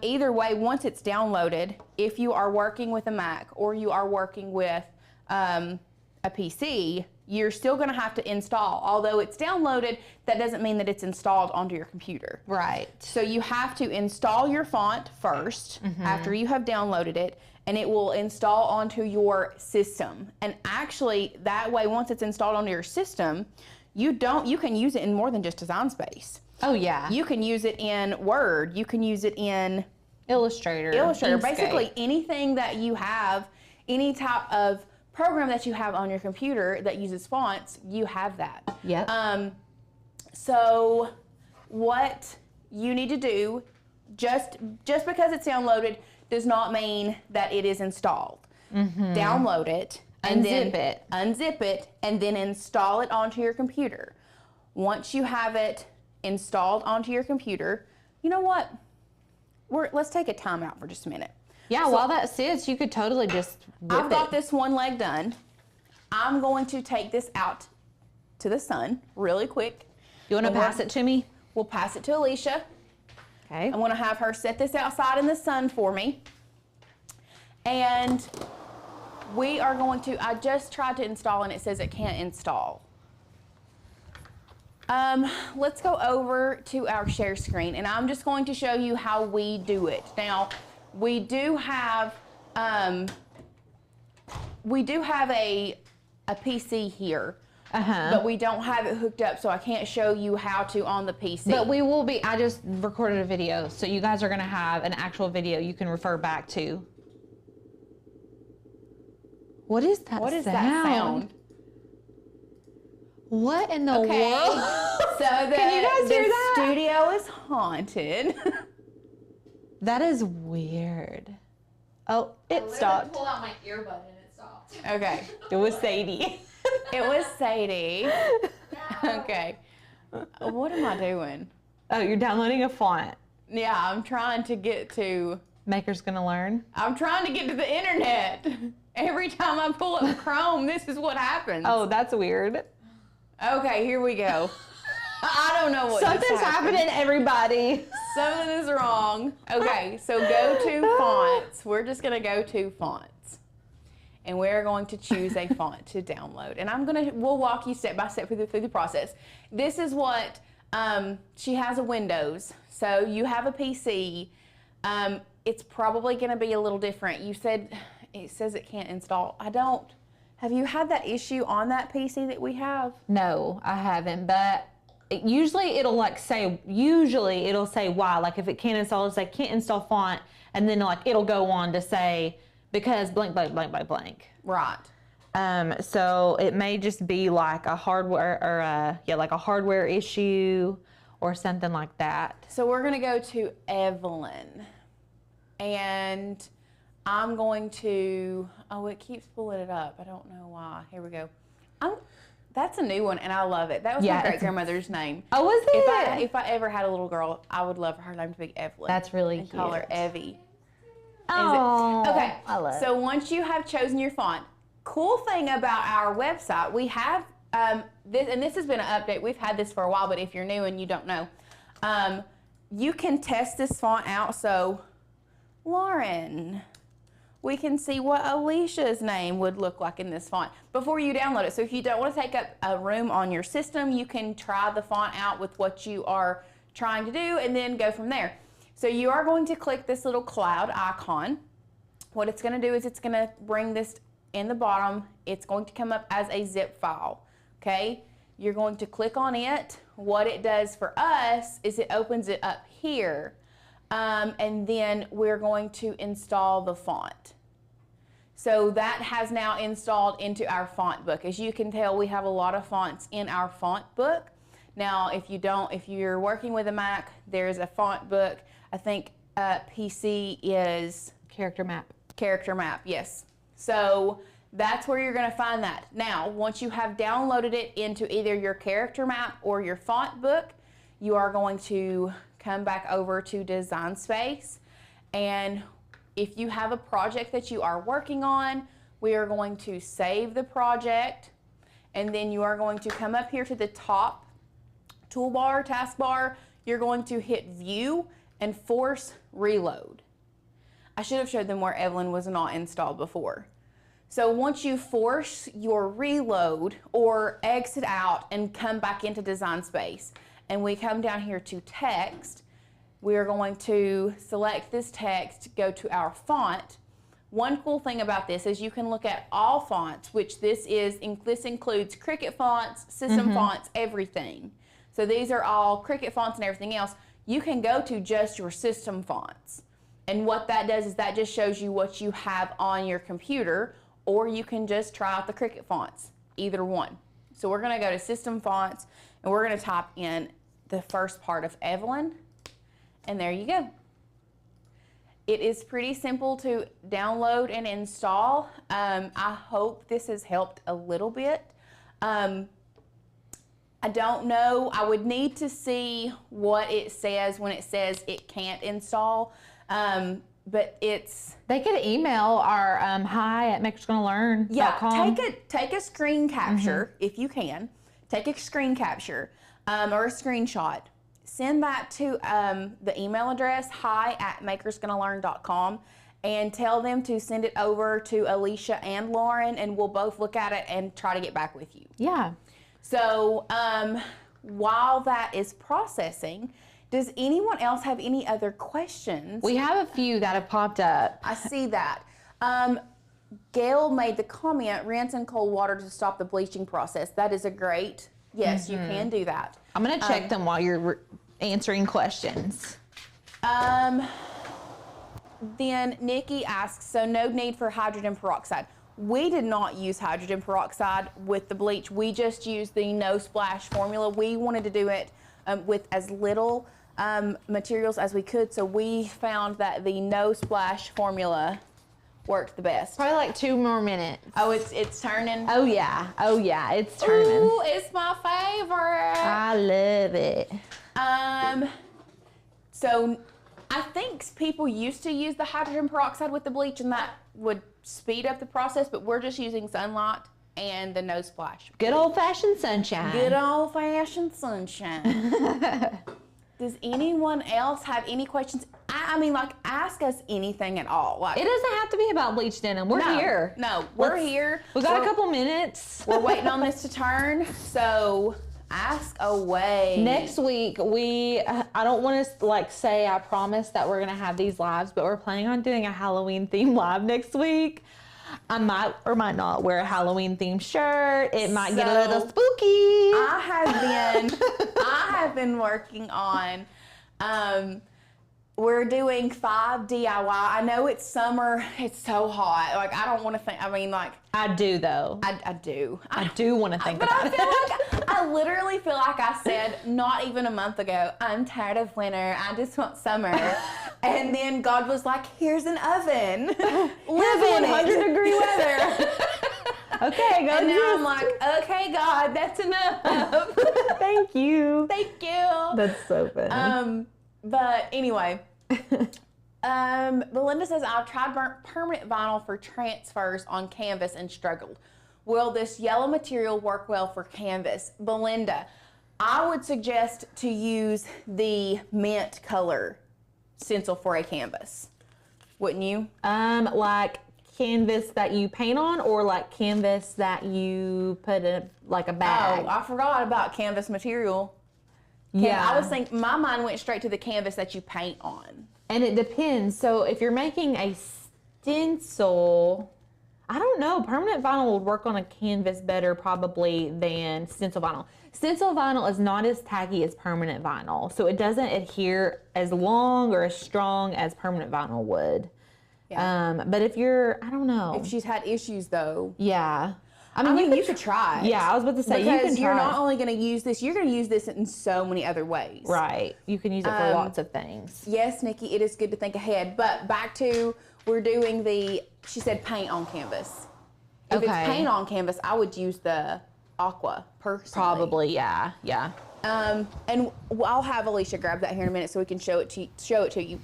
Either way, once it's downloaded, if you are working with a Mac or you are working with a PC, you're still going to have to install. Although it's downloaded, that doesn't mean that it's installed onto your computer. Right. So you have to install your font first after you have downloaded it, and it will install onto your system. And actually, that way, once it's installed onto your system, you can use it in more than just Design Space. Oh, yeah. You can use it in Word. You can use it in Illustrator. Inkscape. Basically, anything that you have, any type of program that you have on your computer that uses fonts, you have that. Yep. So what you need to do, just because it's downloaded does not mean that it is installed. Download it. And unzip it, and then install it onto your computer. Once you have it installed onto your computer, you know what? Let's take a time out for just a minute. Yeah, so, while that sits, you could totally just I've got this one leg done. I'm going to take this out to the sun really quick. You want to pass it to me? We'll pass it to Alicia. Okay. I'm going to have her set this outside in the sun for me. And we are going to, I just tried to install and it says it can't install. Let's go over to our share screen and I'm just going to show you how we do it. Now, we do have a PC here, but we don't have it hooked up, so I can't show you how to on the PC. But we will be, I just recorded a video, so you guys are gonna have an actual video you can refer back to. What is that sound? What is that sound? What in the world? So can you guys hear that? The studio is haunted. That is weird. Oh, it stopped. I pulled out my earbud and it stopped. Okay. It was Sadie. It was Sadie. No. Okay. What am I doing? Oh, you're downloading a font. Yeah, I'm trying to get to... Maker's gonna learn. I'm trying to get to the internet. Every time I pull up Chrome, this is what happens. Oh, that's weird. Okay, here we go. I don't know what Something's happening, everybody. Something is wrong. Okay, so go to fonts. We're just gonna go to fonts. And we're going to choose a font to download. And we'll walk you step by step through the process. This is what, she has a Windows. So you have a PC. It's probably gonna be a little different. It says it can't install. Have you had that issue on that PC that we have? No, I haven't, but usually it'll say why. Like if it can't install, it's like can't install font, and then like it'll go on to say because blank, blank, blank, blank, blank. Right. So it may just be like a hardware or like a hardware issue or something like that. So we're gonna go to Evelyn, and I'm going to, it keeps pulling it up. I don't know why. Here we go. That's a new one, and I love it. That was my great-grandmother's name. Oh, was it? If I ever had a little girl, I would love her name to be Evelyn. That's really and cute. Call her Evie. Oh, okay. I love it. So once you have chosen your font, cool thing about our website, we have this has been an update. We've had this for a while, but if you're new and you don't know, you can test this font out. So, Lauren, we can see what Alicia's name would look like in this font before you download it. So if you don't want to take up a room on your system, you can try the font out with what you are trying to do and then go from there. So you are going to click this little cloud icon. What it's going to do is it's going to bring this in the bottom. It's going to come up as a zip file, okay? You're going to click on it. What it does for us is it opens it up here, and then we're going to install the font. So that has now installed into our font book. As you can tell, we have a lot of fonts in our font book. Now, if you're working with a Mac, there's a font book. I think PC is Character map. Character map, yes. So that's where you're going to find that. Now, once you have downloaded it into either your character map or your font book, you are going to come back over to Design Space, and if you have a project that you are working on, we are going to save the project, and then you are going to come up here to the top toolbar, taskbar. You're going to hit View and force Reload. I should have showed them where Evelyn was not installed before. So once you force your reload or exit out and come back into Design Space, and we come down here to text, we are going to select this text, go to our font. One cool thing about this is you can look at all fonts, which this includes Cricut fonts, system fonts, everything. So these are all Cricut fonts and everything else. You can go to just your system fonts. And what that does is that just shows you what you have on your computer, or you can just try out the Cricut fonts, either one. So we're gonna go to system fonts, and we're gonna type in the first part of Evelyn. And there you go. It is pretty simple to download and install. I hope this has helped a little bit. I don't know. I would need to see what it says when it says it can't install. But it's... They could email our hi@makersgonnalearn.com. Yeah, take a screen capture if you can. Take a screen capture or a screenshot. Send that to the email address, hi@makersgonnalearn.com, and tell them to send it over to Alicia and Lauren, and we'll both look at it and try to get back with you. Yeah. So while that is processing, does anyone else have any other questions? We have a few that have popped up. I see that. Gail made the comment, rinse in cold water to stop the bleaching process. That is a great, yes, you can do that. I'm going to check them while you're answering questions. Then Nikki asks, so no need for hydrogen peroxide. We did not use hydrogen peroxide with the bleach. We just used the no splash formula. We wanted to do it with as little materials as we could, so we found that the no splash formula worked the best. Probably like 2 more minutes. Oh, it's turning? Oh yeah, it's turning. Ooh, it's my favorite. I love it. So I think people used to use the hydrogen peroxide with the bleach, and that would speed up the process, but we're just using Sunlight and the no splash. Good old-fashioned sunshine. Good old-fashioned sunshine. Does anyone else have any questions? I mean, like, ask us anything at all. Like, It doesn't have to be about Bleached Denim. We're here. No, we're here. We got a couple minutes. We're waiting on this to turn, so ask away. Next week, I don't want to like say I promise that we're going to have these lives, but we're planning on doing a Halloween theme live next week. I might or might not wear a Halloween themed shirt. It might get a little spooky. I have been working on, we're doing 5 DIY. I know it's summer, it's so hot. Like, I don't want to think, I mean, like. I do though. I do. I do want to think but about I feel like, I literally feel like I said not even a month ago, I'm tired of winter, I just want summer. And then God was like, here's an oven. Live in 100-degree weather. Okay, go. And now I'm like, okay, God, that's enough. Thank you. Thank you. That's so funny. But anyway, Belinda says, I've tried permanent vinyl for transfers on canvas and struggled. will this yellow material work well for canvas? Belinda, I would suggest to use the mint color stencil for a canvas. Wouldn't you? Like canvas that you paint on, or like canvas that you put in like a bag? Oh, I forgot about canvas material. Yeah. I was thinking, my mind went straight to the canvas that you paint on. And it depends. So if you're making a stencil, I don't know, permanent vinyl would work on a canvas better probably than stencil vinyl. Stencil vinyl is not as tacky as permanent vinyl, so it doesn't adhere as long or as strong as permanent vinyl would. Yeah. But if you're, I don't know. If she's had issues though. Yeah. I mean, you could try it. Yeah, I was about to say, you can because try you're it. not only going to use this, you're going to use this in so many other ways. Right. You can use it for lots of things. Yes, Nikki, it is good to think ahead. But back to, we're doing she said paint on canvas. If it's paint on canvas, I would use the aqua personally. Probably, yeah. And I'll have Alicia grab that here in a minute so we can show it to you.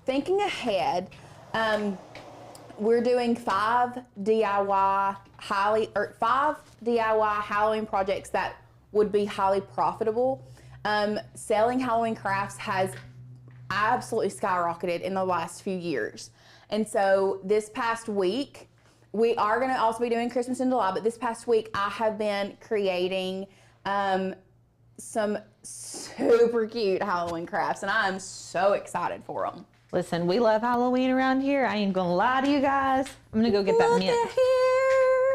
Thinking ahead, we're doing 5 DIY Halloween projects that would be highly profitable. Selling Halloween crafts has absolutely skyrocketed in the last few years. And so this past week, we are going to also be doing Christmas in July, but this past week I have been creating some super cute Halloween crafts, and I am so excited for them. Listen, we love Halloween around here. I ain't gonna lie to you guys. I'm gonna go get that mint.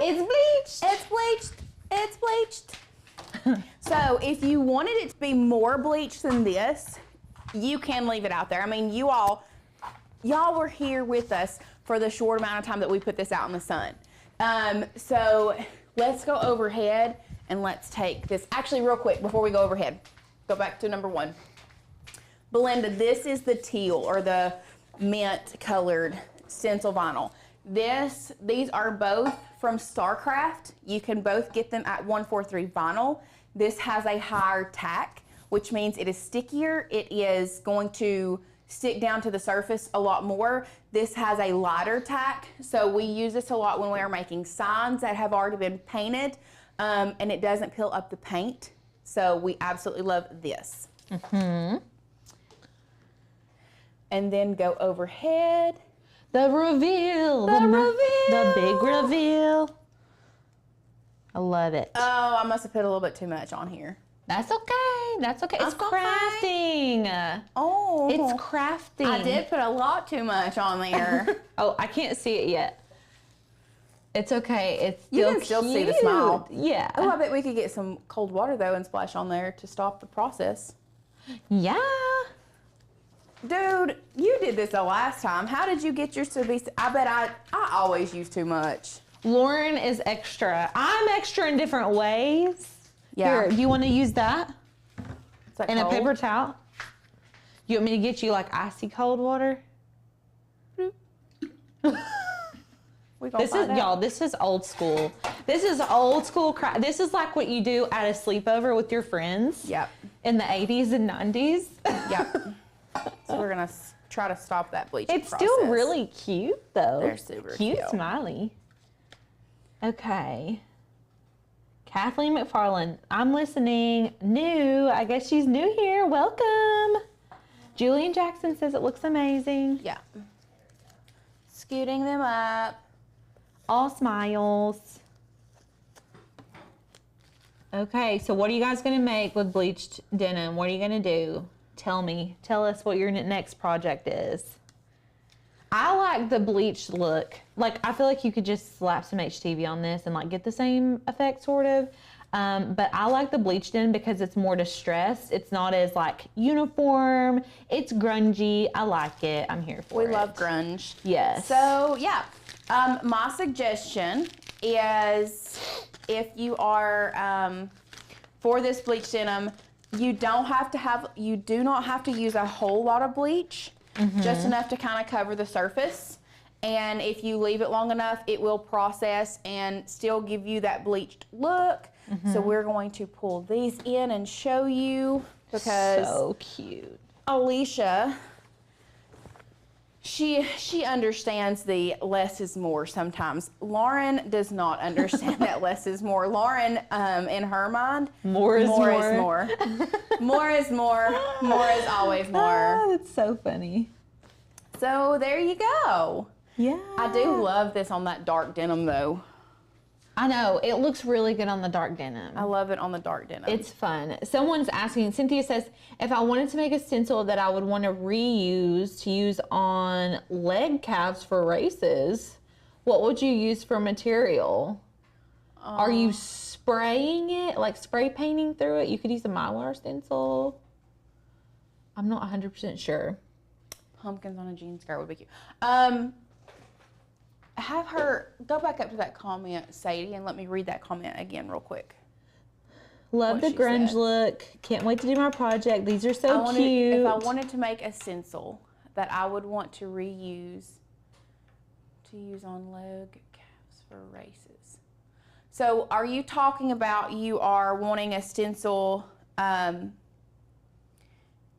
It's bleached. It's bleached. It's bleached. So if you wanted it to be more bleached than this, you can leave it out there. I mean, y'all were here with us for the short amount of time that we put this out in the sun. So let's go overhead and let's take this. Actually, real quick, before we go overhead, go back to number 1. Belinda, this is the teal or the mint colored stencil vinyl. These are both from Starcraft. You can both get them at 143 vinyl. This has a higher tack, which means it is stickier. It is going to stick down to the surface a lot more. This has a lighter tack, so we use this a lot when we are making signs that have already been painted, and it doesn't peel up the paint. So we absolutely love this. And then go overhead. The reveal. The big reveal. I love it. Oh, I must have put a little bit too much on here. That's okay. That's okay. It's okay. crafting. Oh. It's crafting. I did put a lot too much on there. Oh, I can't see it yet. It's okay. It's still You can still see the smile. Yeah. Oh, I bet we could get some cold water though and splash on there to stop the process. Yeah. Dude, you did this the last time. How did you get yours to be? I bet I always use too much. Lauren is extra. I'm extra in different ways. Yeah. Here, do you want to use that? Is that And cold? a paper towel? You want me to get you like icy cold water? This is, y'all, this is old school. This is old school craft. This is like what you do at a sleepover with your friends. Yep. In the 80s and 90s. Yep. So we're going to try to stop that bleaching It's process. still really cute though. They're super cute. Smiley. Okay. Kathleen McFarland, I'm listening. New, I guess she's new here. Welcome. Julian Jackson says it looks amazing. Yeah. Scooting them up. All smiles. Okay, so what are you guys gonna make with bleached denim? What are you gonna do? Tell me. Tell us what your next project is. I like the bleached look. Like, I feel like you could just slap some HTV on this and like get the same effect sort of. But I like the bleached denim because it's more distressed. It's not as like uniform. It's grungy. I like it. I'm here for it. We love grunge. Yes. So yeah, my suggestion is if you are for this bleached denim, you do not have to use a whole lot of bleach, just enough to kind of cover the surface. And if you leave it long enough, it will process and still give you that bleached look. So we're going to pull these in and show you because so cute. Alicia, She understands the less is more sometimes. Lauren does not understand that less is more. Lauren, in her mind, More is more. Is more. More is more. More is always more. Oh, that's so funny. So there you go. Yeah. I do love this on that dark denim though. I know, it looks really good on the dark denim. I love it on the dark denim. It's fun. Someone's asking, Cynthia says, if I wanted to make a stencil that I would want to reuse to use on leg calves for races, what would you use for material? Are you spraying it, like spray painting through it? You could use a Mylar stencil. I'm not 100% sure. Pumpkins on a jean skirt would be cute. Have her go back up to that comment, Sadie, and let me read that comment again real quick. Love the grunge look. Can't wait to do my project. These are so cute. If I wanted to make a stencil that I would want to reuse to use on leg calves for races. So are you talking about you are wanting a stencil and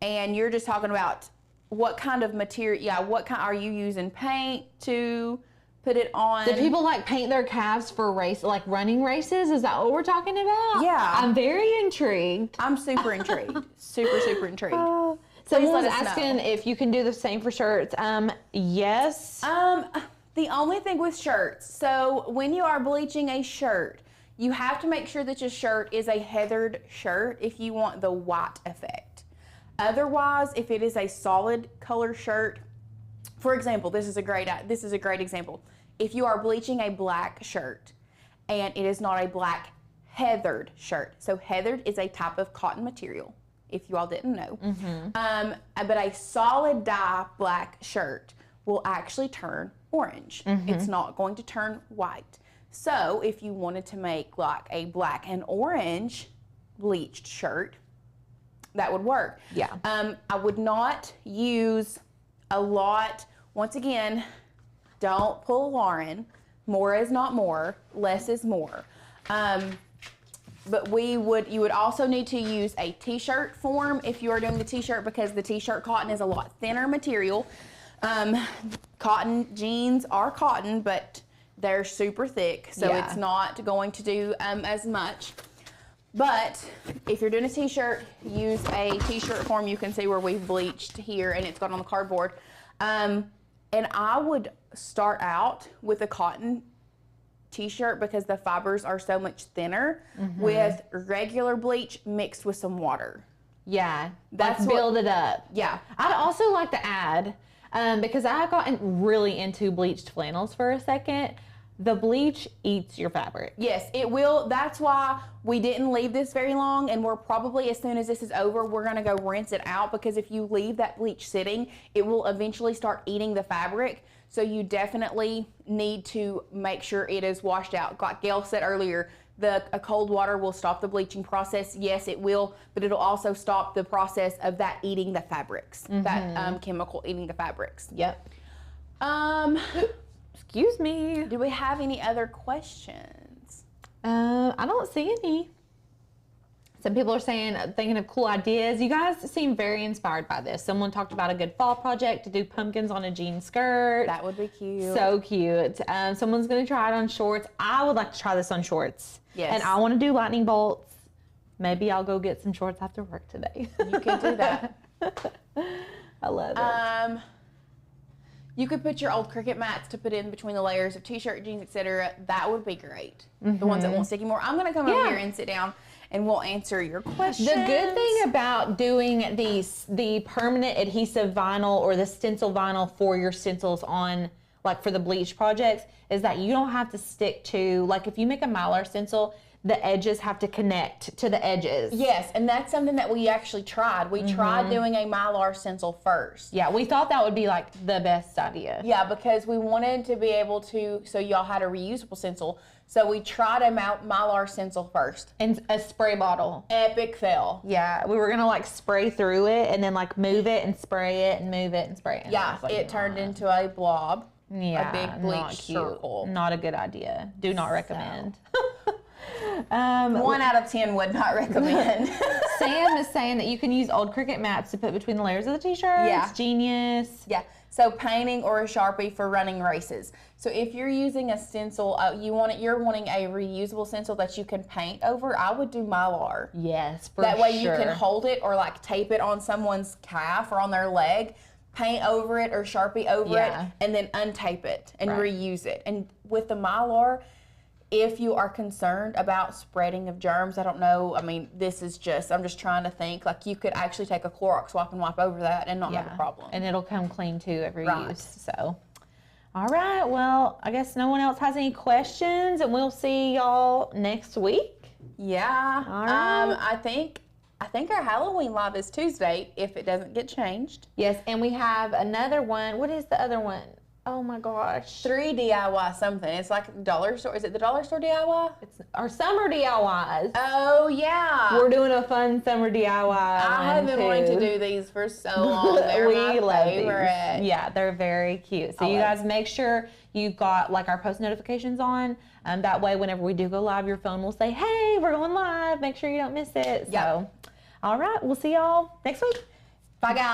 you're just talking about what kind of material, what kind, are you using paint to put it on? Do people like paint their calves for race, like running races? Is that what we're talking about? Yeah. I'm very intrigued. I'm super intrigued. super intrigued. Someone was asking if you can do the same for shirts. Yes. The only thing with shirts, so when you are bleaching a shirt, you have to make sure that your shirt is a heathered shirt if you want the white effect. Otherwise, if it is a solid color shirt, for example, this is a great example. If you are bleaching a black shirt and it is not a black heathered shirt, so heathered is a type of cotton material, if you all didn't know. But a solid dye black shirt will actually turn orange. It's not going to turn white. So if you wanted to make like a black and orange bleached shirt, that would work. Yeah. I would not use a lot. Once again, don't pull Lauren. More is not more, less is more. But you would also need to use a t-shirt form if you are doing the t-shirt, because the t-shirt cotton is a lot thinner material. Cotton jeans are cotton, but they're super thick, so it's not going to do as much. But if you're doing a t-shirt, use a t-shirt form. You can see where we've bleached here and it's got on the cardboard. And I would start out with a cotton t-shirt because the fibers are so much thinner with regular bleach mixed with some water. Yeah, That's like build it up. Yeah. I'd also like to add, because I got really into bleached flannels for a second, the bleach eats your fabric. Yes, it will. That's why we didn't leave this very long, and we're probably, as soon as this is over, we're gonna go rinse it out, because if you leave that bleach sitting, it will eventually start eating the fabric. So you definitely need to make sure it is washed out. Like Gail said earlier, a cold water will stop the bleaching process. Yes, it will, but it'll also stop the process of that eating the fabrics, that chemical eating the fabrics. Yep. Excuse me. Do we have any other questions? I don't see any. Some people are saying, thinking of cool ideas. You guys seem very inspired by this. Someone talked about a good fall project to do pumpkins on a jean skirt. That would be cute. So cute. Someone's going to try it on shorts. I would like to try this on shorts. Yes. And I want to do lightning bolts. Maybe I'll go get some shorts after work today. You can do that. I love it. You could put your old Cricut mats to put in between the layers of t-shirt, jeans, etc. That would be great. The ones that won't stick anymore. I'm going to come over here and sit down and we'll answer your questions. The good thing about doing the permanent adhesive vinyl or the stencil vinyl for your stencils on, like for the bleach projects, is that you don't have to stick to, like if you make a Mylar stencil, the edges have to connect to the edges. Yes, and that's something that we actually tried. We tried doing a Mylar stencil first. Yeah, we thought that would be like the best idea. Yeah, because we wanted to be able to, so y'all had a reusable stencil. So we tried a Mylar stencil first. And a spray bottle. Epic fail. Yeah, we were gonna like spray through it and then like move it and spray it and move it and spray it. Yeah, it turned into a blob. Yeah, a big bleach circle. Not a good idea. Do not recommend. 1 out of 10 would not recommend. Sam is saying that you can use old Cricut maps to put between the layers of the t-shirts. Yeah. Genius. Yeah. So painting or a Sharpie for running races. So if you're using a stencil, you're wanting a reusable stencil that you can paint over, I would do Mylar. Yes, for That way sure. you can hold it or like tape it on someone's calf or on their leg, paint over it or Sharpie over it, and then untape it and reuse it. And with the Mylar, if you are concerned about spreading of germs, I don't know, I mean, I'm just trying to think, like you could actually take a Clorox wipe and wipe over that and not have a problem. And it'll come clean too every use, so. All right, well, I guess no one else has any questions, and we'll see y'all next week. Yeah. All right. I think our Halloween live is Tuesday if it doesn't get changed. Yes, and we have another one. What is the other one? Oh my gosh. 3 DIY something. It's like dollar store. Is it the dollar store DIY? It's our summer DIYs. Oh, yeah. We're doing a fun summer DIY. I have been wanting to do these for so long. They're my favorite. These. Yeah, they're very cute. So you guys make sure you've got like our post notifications on. That way, whenever we do go live, your phone will say, hey, we're going live. Make sure you don't miss it. So, all right, we'll see y'all next week. Bye, guys.